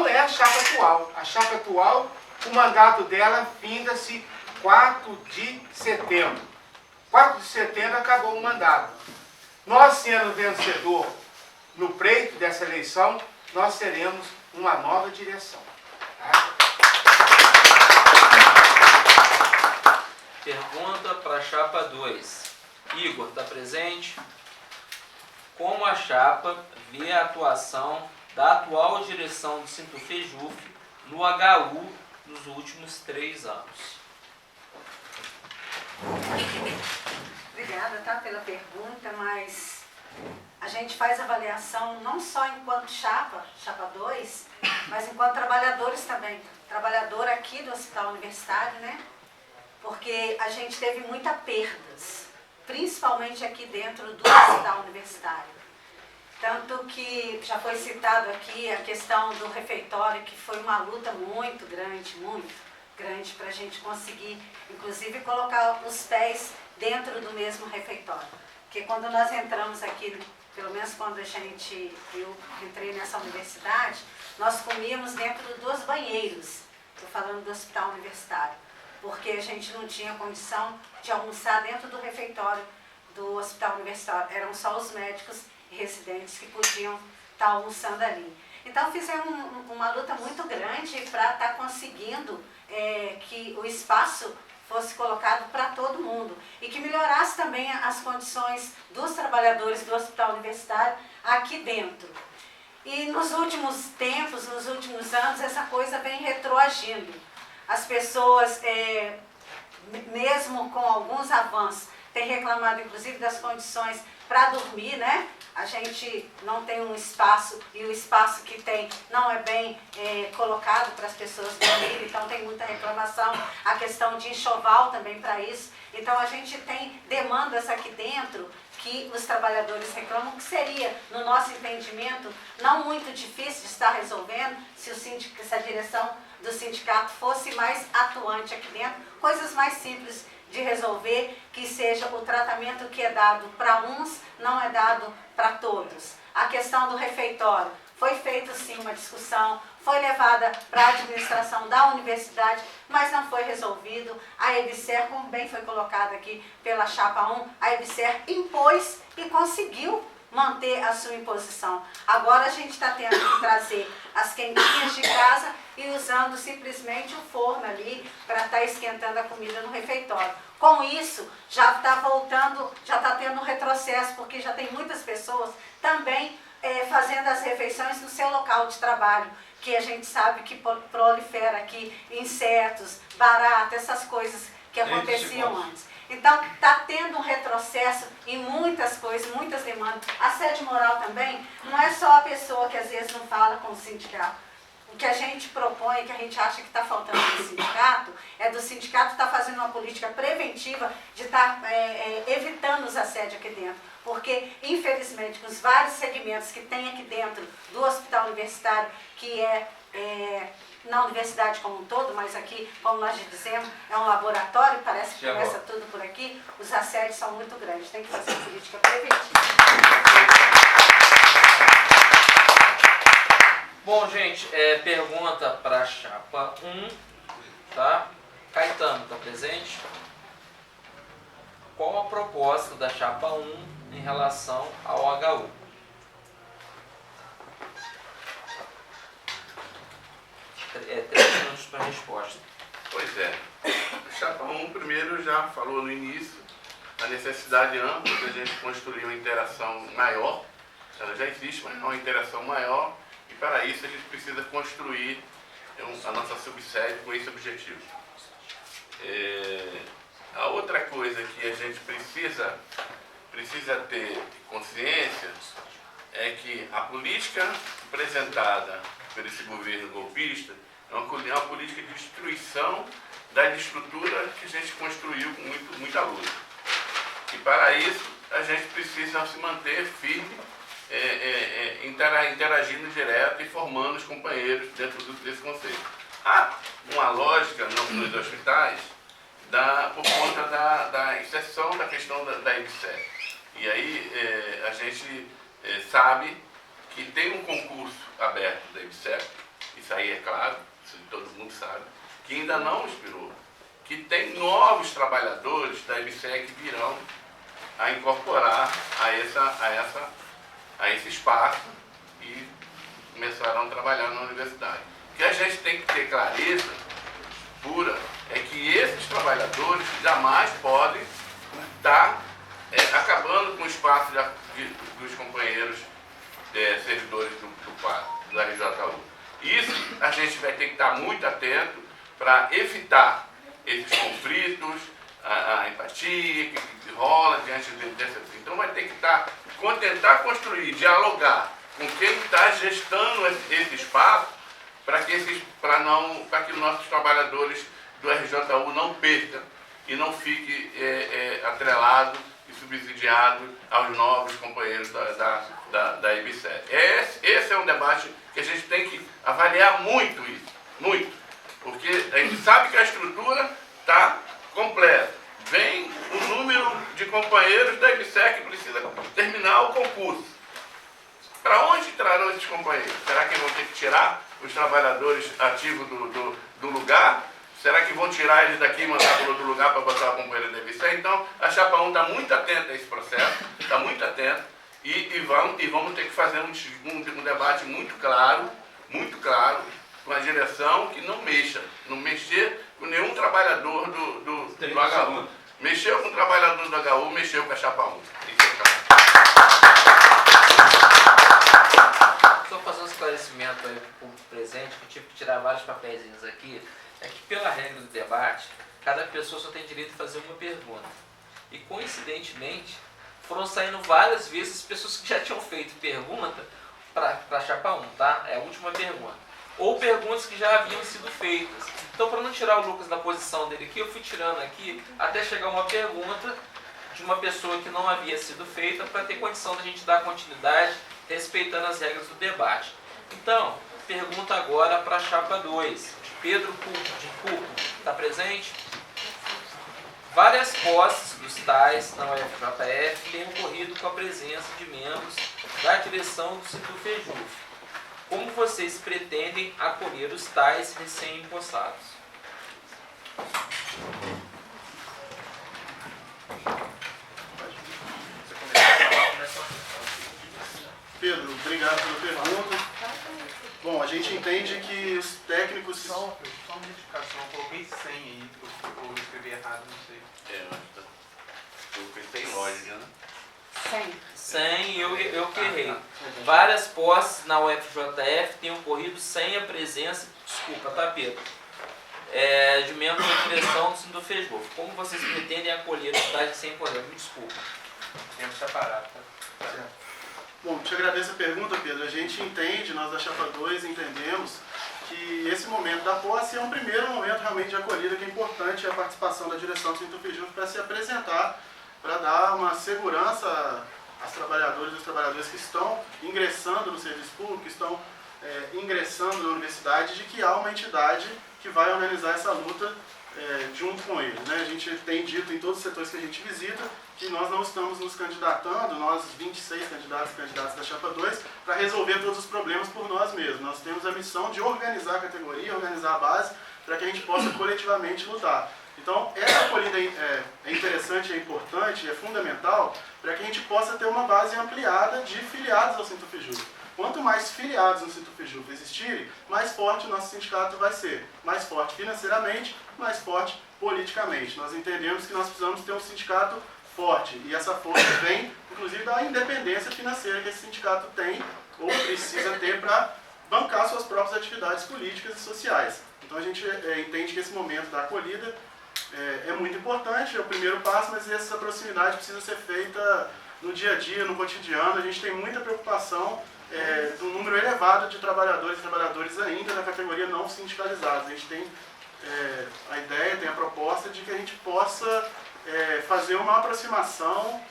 é a chapa atual. A chapa atual, o mandato dela finda-se 4 de setembro. 4 de setembro acabou o mandato. Nós, sendo vencedor no pleito dessa eleição, nós teremos uma nova direção. Tá? Pergunta para a chapa 2. Igor, está presente? Como a chapa vê a atuação da atual direção do Sintufejuf no HU nos últimos 3 anos? Obrigada, tá, pela pergunta, mas a gente faz avaliação não só enquanto chapa 2, mas enquanto trabalhadores também. Trabalhador aqui do Hospital Universitário, né? Porque a gente teve muitas perdas, principalmente aqui dentro do Hospital Universitário. Tanto que já foi citado aqui a questão do refeitório, que foi uma luta muito grande para a gente conseguir, inclusive, colocar os pés dentro do mesmo refeitório. Porque quando nós entramos aqui, pelo menos quando eu entrei nessa universidade, nós comíamos dentro de 2 banheiros, estou falando do Hospital Universitário, porque a gente não tinha condição de almoçar dentro do refeitório do Hospital Universitário. Eram só os médicos e residentes que podiam estar almoçando ali. Então fizemos uma luta muito grande para estar conseguindo que o espaço fosse colocado para todo mundo e que melhorasse também as condições dos trabalhadores do Hospital Universitário aqui dentro. E nos últimos tempos, nos últimos anos, essa coisa vem retroagindo. As pessoas, mesmo com alguns avanços, têm reclamado inclusive das condições para dormir, né? A gente não tem um espaço, e o espaço que tem não é bem colocado para as pessoas dormirem, então tem muita reclamação. A questão de enxoval também para isso. Então a gente tem demandas aqui dentro que os trabalhadores reclamam, que seria, no nosso entendimento, não muito difícil de estar resolvendo se a direção do sindicato fosse mais atuante aqui dentro, coisas mais simples de resolver, que seja o tratamento que é dado para uns, não é dado para todos. A questão do refeitório, foi feita sim uma discussão, foi levada para a administração da universidade, mas não foi resolvido. A EBSER, como bem foi colocado aqui pela chapa 1, a EBSER impôs e conseguiu manter a sua imposição. Agora a gente está tendo que trazer as quentinhas de casa e usando simplesmente o forno ali para estar esquentando a comida no refeitório. Com isso, já está voltando, já está tendo um retrocesso, porque já tem muitas pessoas também fazendo as refeições no seu local de trabalho, que a gente sabe que prolifera aqui insetos, barata, essas coisas que aconteciam antes. Então, está tendo um retrocesso em muitas coisas, muitas demandas. Assédio moral também, não é só a pessoa que às vezes não fala com o sindicato. O que a gente propõe, que a gente acha que está faltando no sindicato, é do sindicato estar fazendo uma política preventiva de estar evitando os assédios aqui dentro. Porque, infelizmente, com os vários segmentos que tem aqui dentro do hospital universitário, que na universidade como um todo, mas aqui, como nós dizemos, é um laboratório, parece que começa tudo por aqui, os assédios são muito grandes, tem que fazer uma política preventiva. Bom, gente, pergunta para a chapa 1, tá? Caetano, está presente? Qual a proposta da chapa 1 em relação ao HU? É 3 minutos para a resposta. Pois é. A chapa 1, primeiro, já falou no início a necessidade ampla de a gente construir uma interação maior. Ela já existe, mas não uma interação maior. E para isso a gente precisa construir a nossa subsede com esse objetivo. A outra coisa que a gente precisa ter consciência é que a política apresentada por esse governo golpista é uma política de destruição da estrutura que a gente construiu com muita luta. E para isso a gente precisa se manter firme, interagindo direto e formando os companheiros dentro desse conceito. Há uma lógica nos hospitais por conta da exceção da questão da IBSEC. E aí a gente sabe que tem um concurso aberto da IBSEC, isso aí é claro, isso todo mundo sabe, que ainda não expirou, que tem novos trabalhadores da IBSEC que virão a incorporar a esse espaço e começarão a trabalhar na universidade. O que a gente tem que ter clareza pura é que esses trabalhadores jamais podem estar acabando com o espaço dos companheiros servidores da RJU. Isso a gente vai ter que estar muito atento para evitar esses conflitos, a empatia que rola diante dessa. Então vai ter que tentar construir, dialogar com quem está gestando esse espaço para que os nossos trabalhadores do RJU não percam e não fique atrelado e subsidiado aos novos companheiros da IBSEC. Esse é um debate que a gente tem que avaliar muito isso, muito, porque a gente sabe que a estrutura está completa. Vem o número de companheiros da IBSEC que precisa terminar o concurso. Para onde entrarão esses companheiros? Será que vão ter que tirar os trabalhadores ativos do lugar? Será que vão tirar eles daqui e mandar para outro lugar para botar o companheiro da IBSEC? Então, a Chapa 1 está muito atenta a esse processo, está muito atenta, e vamos ter que fazer um debate muito claro, com a direção que não mexer com nenhum trabalhador do HU. Mexeu com o trabalhador do HU, mexeu com a Chapa 1. Isso é claro. Só fazer um esclarecimento aí para o público presente, que eu tive que tirar vários papeizinhos aqui, é que pela regra do debate, cada pessoa só tem direito a fazer uma pergunta. E coincidentemente, foram saindo várias vezes pessoas que já tinham feito pergunta para a Chapa 1, tá? É a última pergunta. Ou perguntas que já haviam sido feitas. Então, para não tirar o Lucas da posição dele aqui, eu fui tirando aqui até chegar uma pergunta de uma pessoa que não havia sido feita, para ter condição de a gente dar continuidade, respeitando as regras do debate. Então, pergunta agora para a Chapa 2. Pedro Cuco, está presente? Várias posses dos tais na UFJF têm ocorrido com a presença de membros da direção do Situfejuf. Como vocês pretendem acolher os tais recém-impostados? Pedro, obrigado pela pergunta. Bom, a gente entende que os técnicos... Só uma modificação, eu coloquei 100 aí, eu escrevi errado, não sei. Eu tem lógica, né? 100, eu que errei. Várias posses na UFJF têm ocorrido sem a presença, desculpa, tá, Pedro? De membros da direção do Situfejuf. Como vocês pretendem acolher os tais sem poder? Me desculpa. Tempo separado, tá? Certo. Bom, te agradeço a pergunta, Pedro. A gente entende, nós da Chapa 2 entendemos que esse momento da posse é um primeiro momento realmente de acolhida, que é importante a participação da direção do Situfejuf para se apresentar, para dar uma segurança às trabalhadoras e aos trabalhadores que estão ingressando no serviço público, que estão ingressando na universidade, de que há uma entidade que vai organizar essa luta junto com eles, né? A gente tem dito em todos os setores que a gente visita que nós não estamos nos candidatando, nós 26 candidatos e candidatas da Chapa 2, para resolver todos os problemas por nós mesmos. Nós temos a missão de organizar a categoria, organizar a base, para que a gente possa coletivamente lutar. Então, essa acolhida é interessante, é importante, é fundamental para que a gente possa ter uma base ampliada de filiados ao Sintofijuv. Quanto mais filiados no Sintofijuv existirem, mais forte o nosso sindicato vai ser. Mais forte financeiramente, mais forte politicamente. Nós entendemos que nós precisamos ter um sindicato forte. E essa força vem, inclusive, da independência financeira que esse sindicato tem ou precisa ter para bancar suas próprias atividades políticas e sociais. Então a gente entende que esse momento da acolhida é muito importante, é o primeiro passo, mas essa proximidade precisa ser feita no dia a dia, no cotidiano. A gente tem muita preocupação do número elevado de trabalhadores e trabalhadoras ainda na categoria não sindicalizados. A gente tem a ideia, tem a proposta de que a gente possa fazer uma aproximação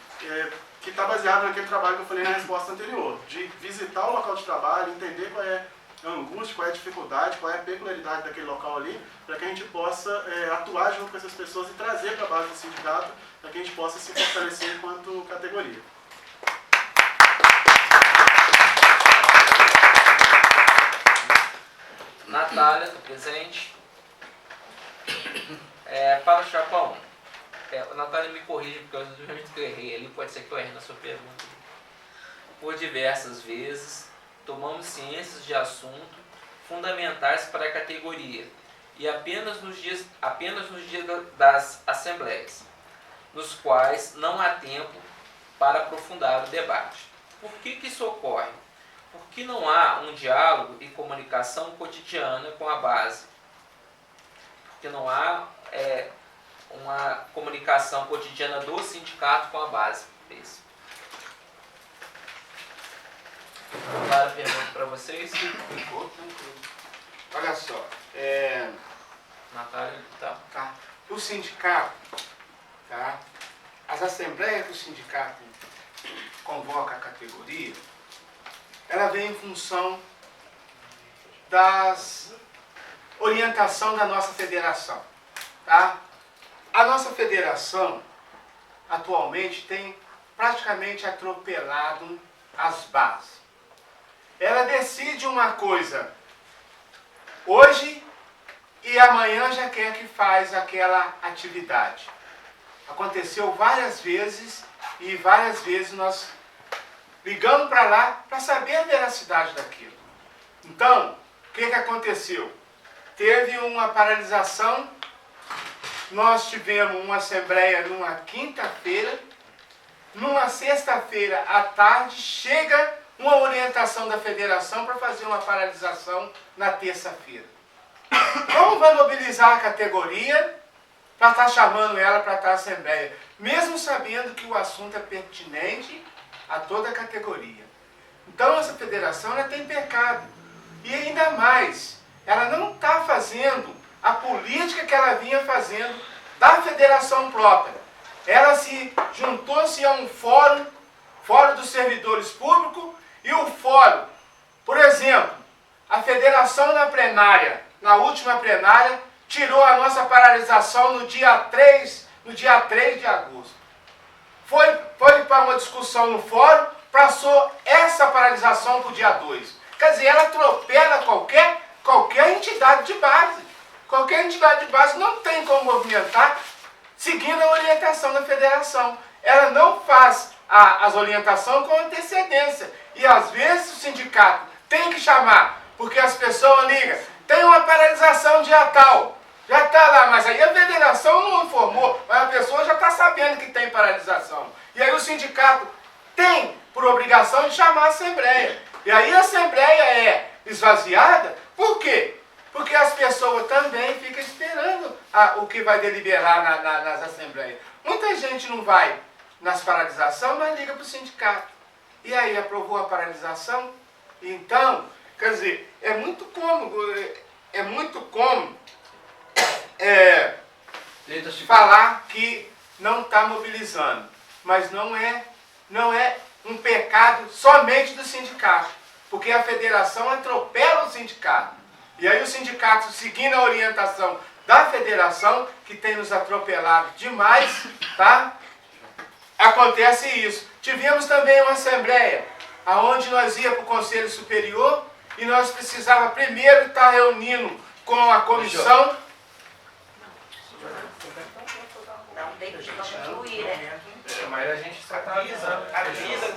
que está baseada naquele trabalho que eu falei na resposta anterior, de visitar o local de trabalho, entender qual é a angústia, qual é a dificuldade, qual é a peculiaridade daquele local ali, para que a gente possa atuar junto com essas pessoas e trazer para a base do sindicato, para que a gente possa se fortalecer enquanto categoria. Natália, presente. Para o chapa 1. A Natália me corrige, porque eu errei ali, pode ser que eu erre na sua pergunta. Por diversas vezes, tomamos ciências de assunto fundamentais para a categoria, e apenas nos dias das assembleias, nos quais não há tempo para aprofundar o debate. Por que isso ocorre? Porque não há um diálogo e comunicação cotidiana com a base. Porque não há uma comunicação cotidiana do sindicato com a base. Isso. Clara, pergunta para vocês. Ficou tranquilo. Olha só, Natália, tá. o sindicato, tá? As assembleias que o sindicato convoca a categoria, ela vem em função das orientação da nossa federação, tá? A nossa federação atualmente tem praticamente atropelado as bases. Ela decide uma coisa hoje e amanhã já quer que faz aquela atividade. Aconteceu várias vezes e várias vezes nós ligamos para lá para saber a veracidade daquilo. Então, o que aconteceu? Teve uma paralisação, nós tivemos uma assembleia numa quinta-feira, numa sexta-feira à tarde chega uma orientação da federação para fazer uma paralisação na terça-feira. Como vai mobilizar a categoria para estar chamando ela para estar à assembleia, mesmo sabendo que o assunto é pertinente a toda a categoria? Então essa federação ela tem pecado. E ainda mais, ela não está fazendo a política que ela vinha fazendo da federação própria. Ela se juntou-se a um fórum dos servidores públicos, e o fórum, por exemplo, a federação na plenária, na última plenária, tirou a nossa paralisação no dia 3 de agosto. Foi para uma discussão no fórum, passou essa paralisação para o dia 2. Quer dizer, ela atropela qualquer entidade de base. Qualquer entidade de base não tem como movimentar seguindo a orientação da federação. Ela não faz as orientações com antecedência. E às vezes o sindicato tem que chamar, porque as pessoas ligam, tem uma paralisação dia tal, já está lá, mas aí a federação não informou, mas a pessoa já está sabendo que tem paralisação. E aí o sindicato tem por obrigação de chamar a assembleia. E aí a assembleia é esvaziada, por quê? Porque as pessoas também ficam esperando o que vai deliberar nas assembleias. Muita gente não vai nas paralisações, mas liga para o sindicato. E aí aprovou a paralisação? Então, quer dizer, é muito cômodo falar que não está mobilizando. Mas não é um pecado somente do sindicato, porque a federação atropela o sindicato. E aí o sindicato, seguindo a orientação da federação, que tem nos atropelado demais, tá? Acontece isso. Tivemos também uma assembleia, onde nós ia para o Conselho Superior e nós precisava primeiro estar reunindo com a comissão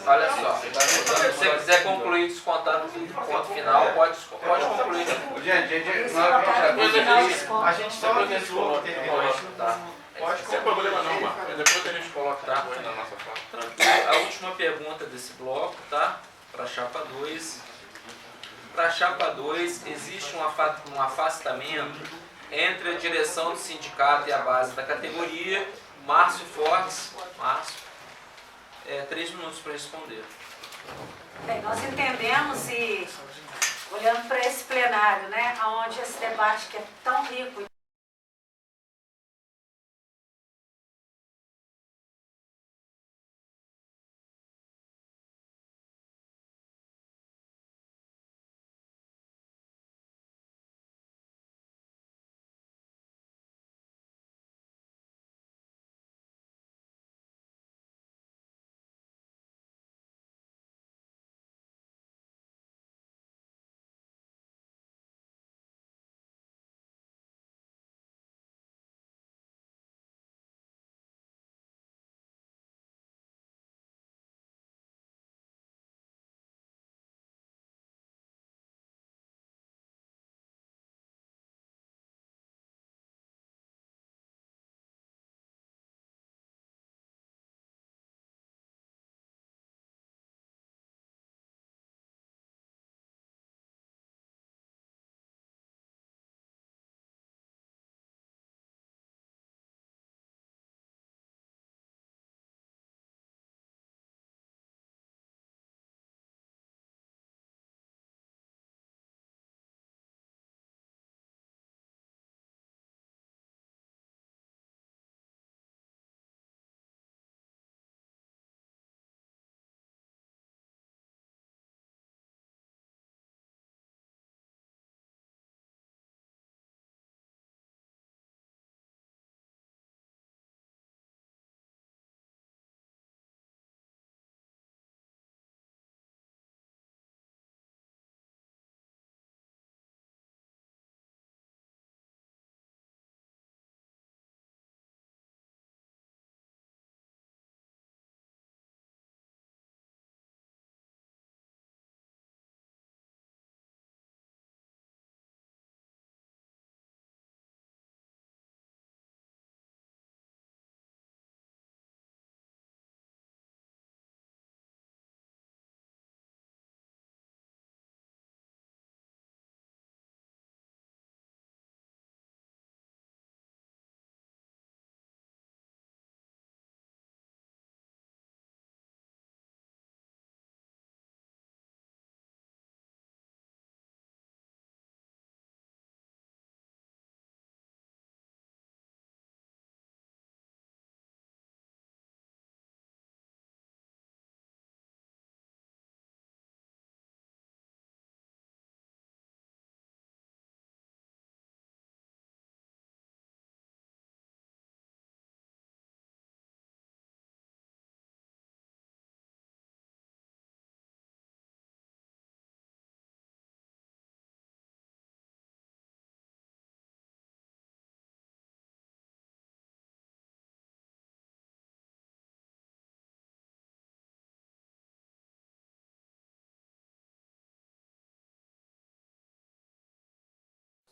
Olha só, se você quiser concluir descontando o ponto final, pode concluir. Gente, a gente só avisou. Tá. Não tem problema não, Marco. Depois a gente coloca tá na nossa fala. Tranquilo. A última pergunta desse bloco, tá? Para a chapa 2. Para a chapa 2, existe um afastamento entre a direção do sindicato e a base da categoria. Márcio Fortes. Márcio, 3 minutos para responder. Bem, nós entendemos e, olhando para esse plenário, né, onde esse debate que é tão rico,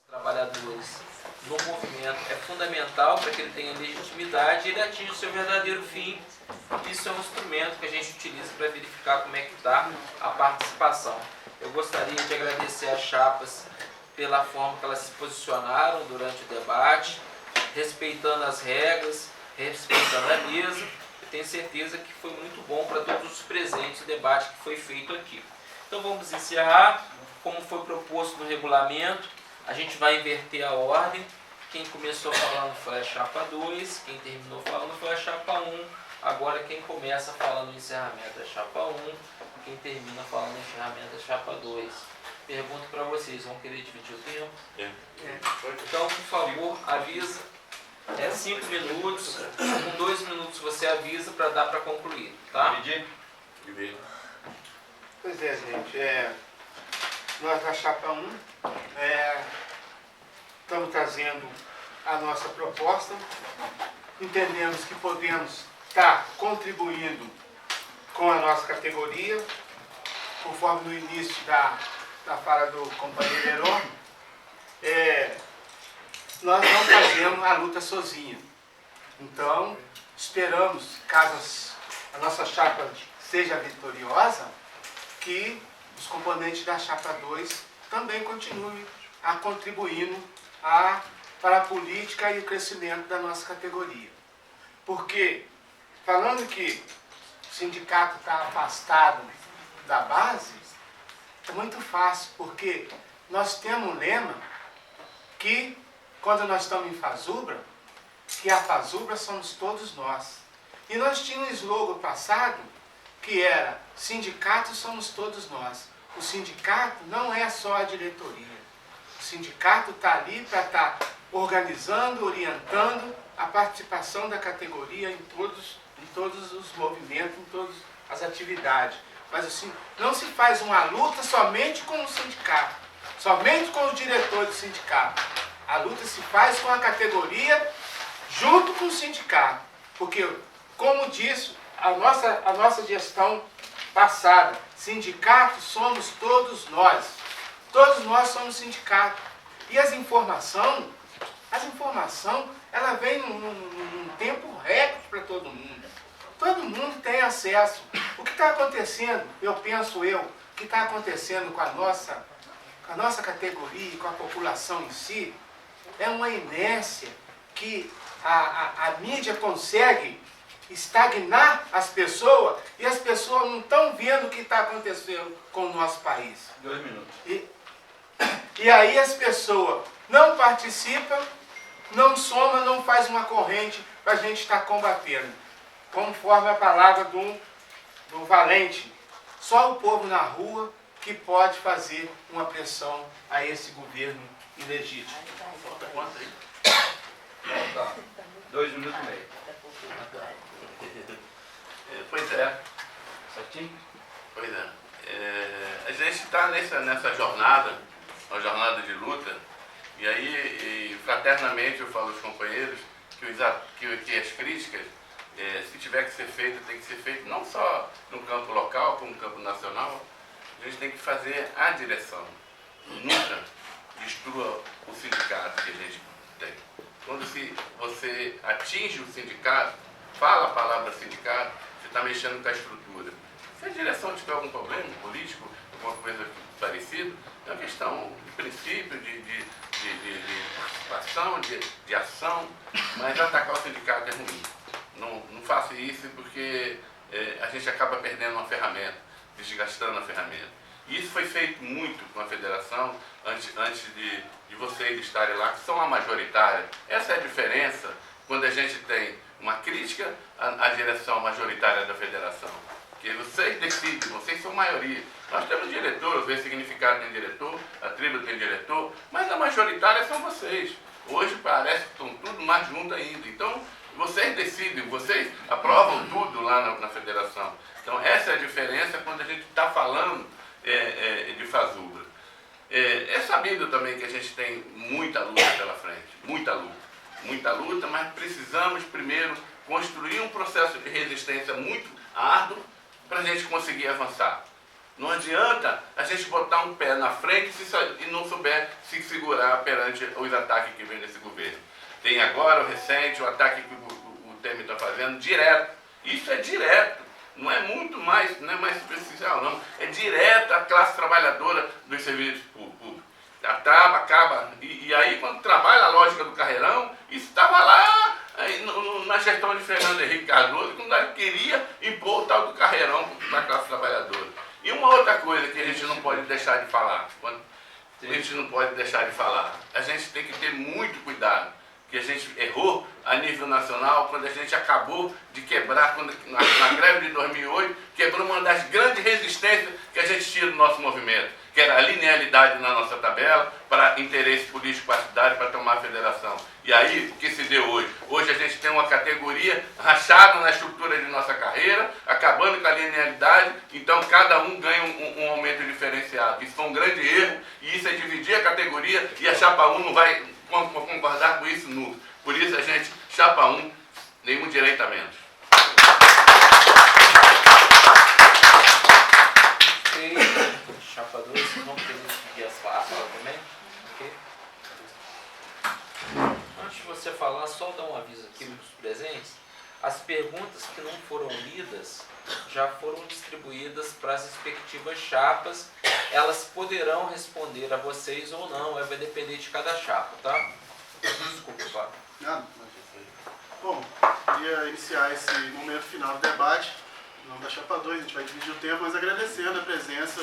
trabalhadores no movimento é fundamental para que ele tenha legitimidade e ele atinja o seu verdadeiro fim. Isso é um instrumento que a gente utiliza para verificar como é que está a participação. Eu gostaria de agradecer às chapas pela forma que elas se posicionaram durante o debate, respeitando as regras, respeitando a mesa. Eu tenho certeza que foi muito bom para todos os presentes o debate que foi feito aqui. Então vamos encerrar, como foi proposto no regulamento. A gente vai inverter a ordem. Quem começou falando foi a chapa 2, quem terminou falando foi a chapa 1. Agora quem começa falando no encerramento é a chapa 1, quem termina falando no encerramento é a chapa 2. Pergunto para vocês, vão querer dividir o tempo? Então, por favor, avisa. 5 minutos, com 2 minutos você avisa para dar para concluir, tá? Dividir. Pois é, gente. Nós da chapa 1 estamos trazendo a nossa proposta. Entendemos que podemos estar contribuindo com a nossa categoria, conforme no início da fala do companheiro Heron, nós não fazemos a luta sozinha. Então, esperamos, caso a nossa chapa seja vitoriosa, que os componentes da chapa 2 também continuem contribuindo para a política e o crescimento da nossa categoria. Porque, falando que o sindicato está afastado da base, é muito fácil, porque nós temos um lema que, quando nós estamos em Fazubra, que a Fazubra somos todos nós. E nós tínhamos um slogan passado que era: sindicato somos todos nós. O sindicato não é só a diretoria. O sindicato está ali para estar organizando, orientando a participação da categoria em todos os movimentos, em todas as atividades. Mas assim, não se faz uma luta somente com o sindicato, somente com o diretor do sindicato. A luta se faz com a categoria junto com o sindicato. Porque, como disse a nossa gestão passada, sindicato somos todos nós. Todos nós somos sindicato. E as informações, ela vem num tempo recorde para todo mundo. Todo mundo tem acesso. O que está acontecendo, o que está acontecendo com a nossa categoria e com a população em si, é uma inércia que a mídia consegue estagnar as pessoas e as pessoas não estão vendo o que está acontecendo com o nosso país. 2 minutos. E aí as pessoas não participam, não somam, não faz uma corrente para a gente estar combatendo. Conforme a palavra do Valente, só o povo na rua que pode fazer uma pressão a esse governo ilegítimo. Falta quanto aí? Tá. 2 minutos e meio. Pois é. Certinho? Pois é. A gente está nessa jornada, uma jornada de luta, e aí, fraternamente, eu falo aos companheiros que as críticas, se tiver que ser feito, tem que ser feito não só no campo local, como no campo nacional. A gente tem que fazer a direção. Nunca destrua o sindicato que a gente tem. Quando você atinge o sindicato, fala a palavra sindicato, você está mexendo com a estrutura. Se a direção tiver algum problema político, alguma coisa parecida, é uma questão de princípio, de participação, de ação, mas atacar o sindicato é ruim. Não faça isso porque a gente acaba perdendo uma ferramenta, desgastando a ferramenta. E isso foi feito muito com a federação, antes de vocês estarem lá, que são a majoritária. Essa é a diferença quando a gente tem uma crítica à direção majoritária da federação. Que vocês decidem, vocês são maioria. Nós temos diretor, o V-Significado tem diretor, a tribo tem diretor, mas a majoritária são vocês. Hoje parece que estão tudo mais juntos ainda. Então, vocês decidem, vocês aprovam tudo lá na federação. Então, essa é a diferença quando a gente está falando de Fazubra. É sabido também que a gente tem muita luta pela frente, muita luta, mas precisamos primeiro construir um processo de resistência muito árduo para a gente conseguir avançar. Não adianta a gente botar um pé na frente e não souber se segurar perante os ataques que vem desse governo. Tem agora o recente, o ataque que o Temer está fazendo, direto. Isso é direto. Não é muito mais, não é mais superficial, não. É direto à classe trabalhadora dos serviços públicos. Acaba. E aí, quando trabalha a lógica do carreirão, isso estava lá na gestão de Fernando Henrique Cardoso, quando ele queria impor o tal do carreirão para a classe trabalhadora. E uma outra coisa que a gente não pode deixar de falar, a gente tem que ter muito cuidado, que a gente errou a nível nacional quando a gente acabou de quebrar, na greve de 2008, quebrou uma das grandes resistências que a gente tinha do nosso movimento, que era a linearidade na nossa tabela para interesse político partidário para tomar a federação. E aí, o que se deu hoje? Hoje a gente tem uma categoria rachada na estrutura de nossa carreira, acabando com a linearidade, então cada um ganha um aumento diferenciado. Isso foi um grande erro, e isso é dividir a categoria, e a Chapa 1 não vai concordar com isso nunca. Por isso a gente, Chapa 1, nenhum direito a menos. mas só dar um aviso aqui para os presentes. As perguntas que não foram lidas já foram distribuídas para as respectivas chapas. Elas poderão responder a vocês ou não, vai depender de cada chapa, tá? Desculpa, Fábio. Nada. Bom, queria iniciar esse momento final do debate, não da chapa 2, a gente vai dividir o tempo, mas agradecendo a presença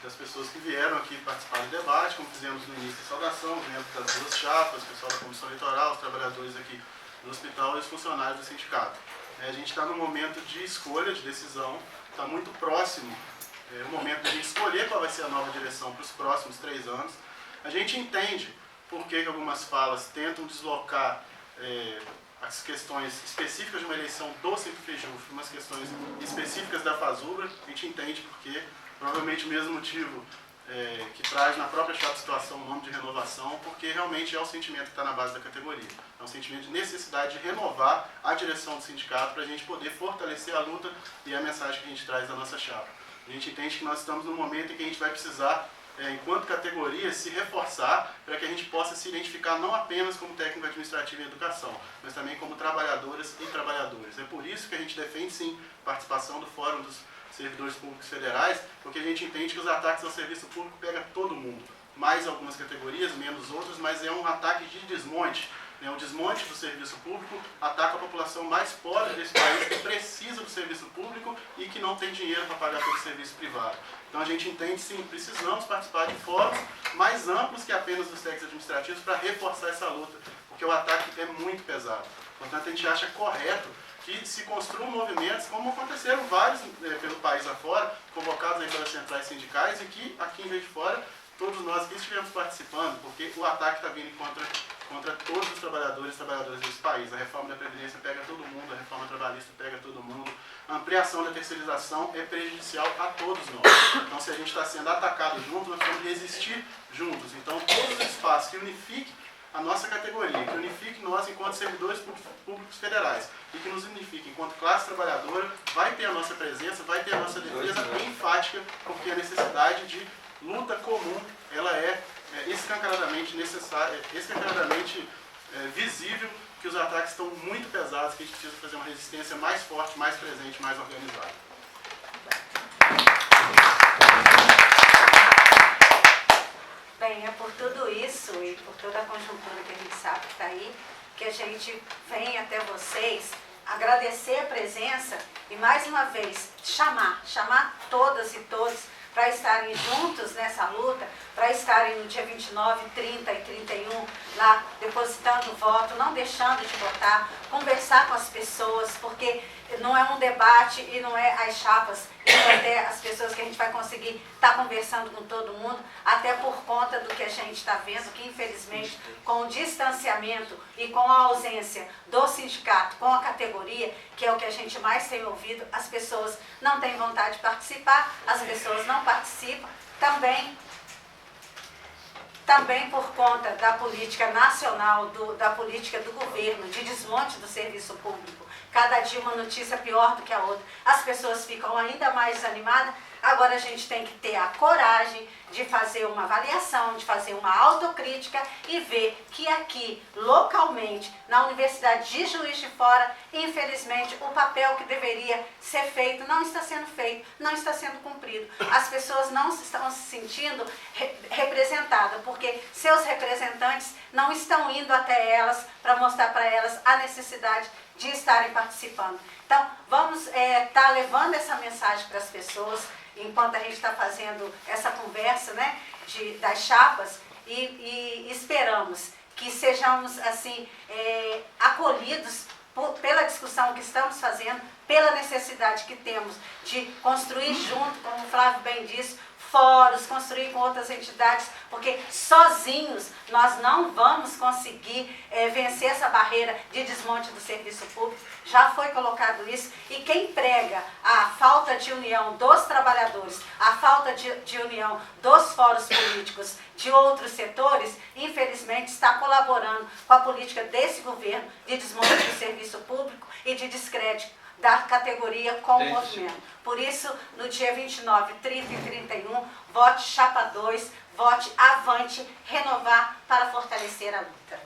das pessoas que vieram aqui participar do debate, como fizemos no início da saudação, os membros das duas chapas, o pessoal da Comissão Eleitoral, os trabalhadores aqui do hospital e os funcionários do sindicato. A gente está num momento de escolha, de decisão, está muito próximo o momento de a gente escolher qual vai ser a nova direção para os próximos 3 anos. A gente entende por que algumas falas tentam deslocar as questões específicas de uma eleição do Sinfejuf, umas questões específicas da Fazubra. A gente entende porque, provavelmente o mesmo motivo que traz na própria chapa situação o nome de renovação, porque realmente é o sentimento que está na base da categoria. É um sentimento de necessidade de renovar a direção do sindicato para a gente poder fortalecer a luta e a mensagem que a gente traz da nossa chapa. A gente entende que nós estamos num momento em que a gente vai precisar, enquanto categoria, se reforçar para que a gente possa se identificar não apenas como técnico administrativo em educação, mas também como trabalhadoras e trabalhadores. É por isso que a gente defende, sim, participação do Fórum dos Servidores Públicos Federais, porque a gente entende que os ataques ao serviço público pegam todo mundo. Mais algumas categorias, menos outras, mas é um ataque de desmonte. O desmonte do serviço público ataca a população mais pobre desse país, que precisa do serviço público e que não tem dinheiro para pagar pelo serviço privado. Então a gente entende, sim, precisamos participar de fóruns mais amplos que apenas os técnicos administrativos para reforçar essa luta, porque o ataque é muito pesado. Portanto, a gente acha correto que se construam movimentos, como aconteceram vários pelo país afora, convocados aí pelas centrais sindicais, e que aqui em Juiz de Fora, todos nós aqui estivemos participando, porque o ataque está vindo contra todos os trabalhadores e trabalhadoras desse país. A reforma da Previdência pega todo mundo, a reforma trabalhista pega todo mundo, a ampliação da terceirização é prejudicial a todos nós. Então, se a gente está sendo atacado junto, nós temos que resistir juntos. Então, todos os espaços que unifiquem a nossa categoria, que unifique nós enquanto servidores públicos federais e que nos unifique enquanto classe trabalhadora, vai ter a nossa presença, vai ter a nossa defesa bem enfática, porque a necessidade de luta comum, ela é escancaradamente necessária, escancaradamente visível, que os ataques estão muito pesados, que a gente precisa fazer uma resistência mais forte, mais presente, mais organizada. Bem, é por tudo isso e por toda a conjuntura que a gente sabe que está aí, que a gente vem até vocês agradecer a presença e, mais uma vez, chamar todas e todos para estarem juntos nessa luta, para estarem no dia 29, 30 e 31, lá depositando o voto, não deixando de votar, conversar com as pessoas, porque não é um debate e não é as chapas, e até as pessoas que a gente vai conseguir estar conversando com todo mundo, até por conta do que a gente está vendo, que infelizmente com o distanciamento e com a ausência do sindicato, com a categoria, que é o que a gente mais tem ouvido, as pessoas não têm vontade de participar, as pessoas não participam, também por conta da política nacional, da política do governo, de desmonte do serviço público. Cada dia uma notícia pior do que a outra. As pessoas ficam ainda mais desanimadas. Agora a gente tem que ter a coragem de fazer uma avaliação, de fazer uma autocrítica e ver que aqui, localmente, na Universidade de Juiz de Fora, infelizmente, o papel que deveria ser feito não está sendo feito, não está sendo cumprido. As pessoas não estão se sentindo representadas, porque seus representantes não estão indo até elas para mostrar para elas a necessidade de estarem participando. Então, vamos estar levando essa mensagem para as pessoas, enquanto a gente está fazendo essa conversa, né, das chapas, e esperamos que sejamos assim acolhidos pela discussão que estamos fazendo, pela necessidade que temos de construir junto, como o Flávio bem disse, fóruns, construir com outras entidades, porque sozinhos nós não vamos conseguir vencer essa barreira de desmonte do serviço público. Já foi colocado isso, e quem prega a falta de união dos trabalhadores, a falta de união dos fóruns políticos de outros setores, infelizmente está colaborando com a política desse governo de desmonte do serviço público e de descrédito da categoria com o movimento. Por isso, no dia 29, 30 e 31, vote chapa 2, vote avante, renovar para fortalecer a luta.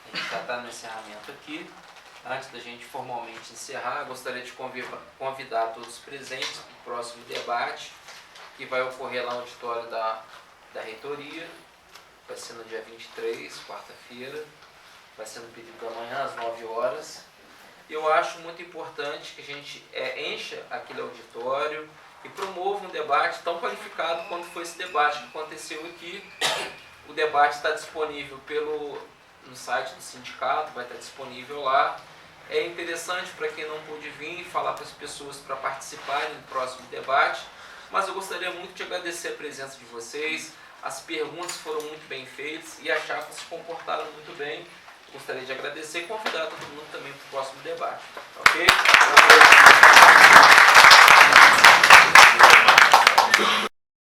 A gente já está no encerramento aqui. Antes da gente formalmente encerrar, gostaria de convidar todos os presentes para o próximo debate, que vai ocorrer lá no auditório da reitoria. Vai ser no dia 23, quarta-feira. Vai ser no período da manhã, às 9 horas. Eu acho muito importante que a gente encha aquele auditório e promova um debate tão qualificado quanto foi esse debate que aconteceu aqui. O debate está disponível no site do sindicato, vai estar disponível lá. É interessante para quem não pôde vir falar para as pessoas para participarem do próximo debate, mas eu gostaria muito de agradecer a presença de vocês. As perguntas foram muito bem feitas e as chapas se comportaram muito bem. Gostaria de agradecer e convidar todo mundo também para o próximo debate. Ok?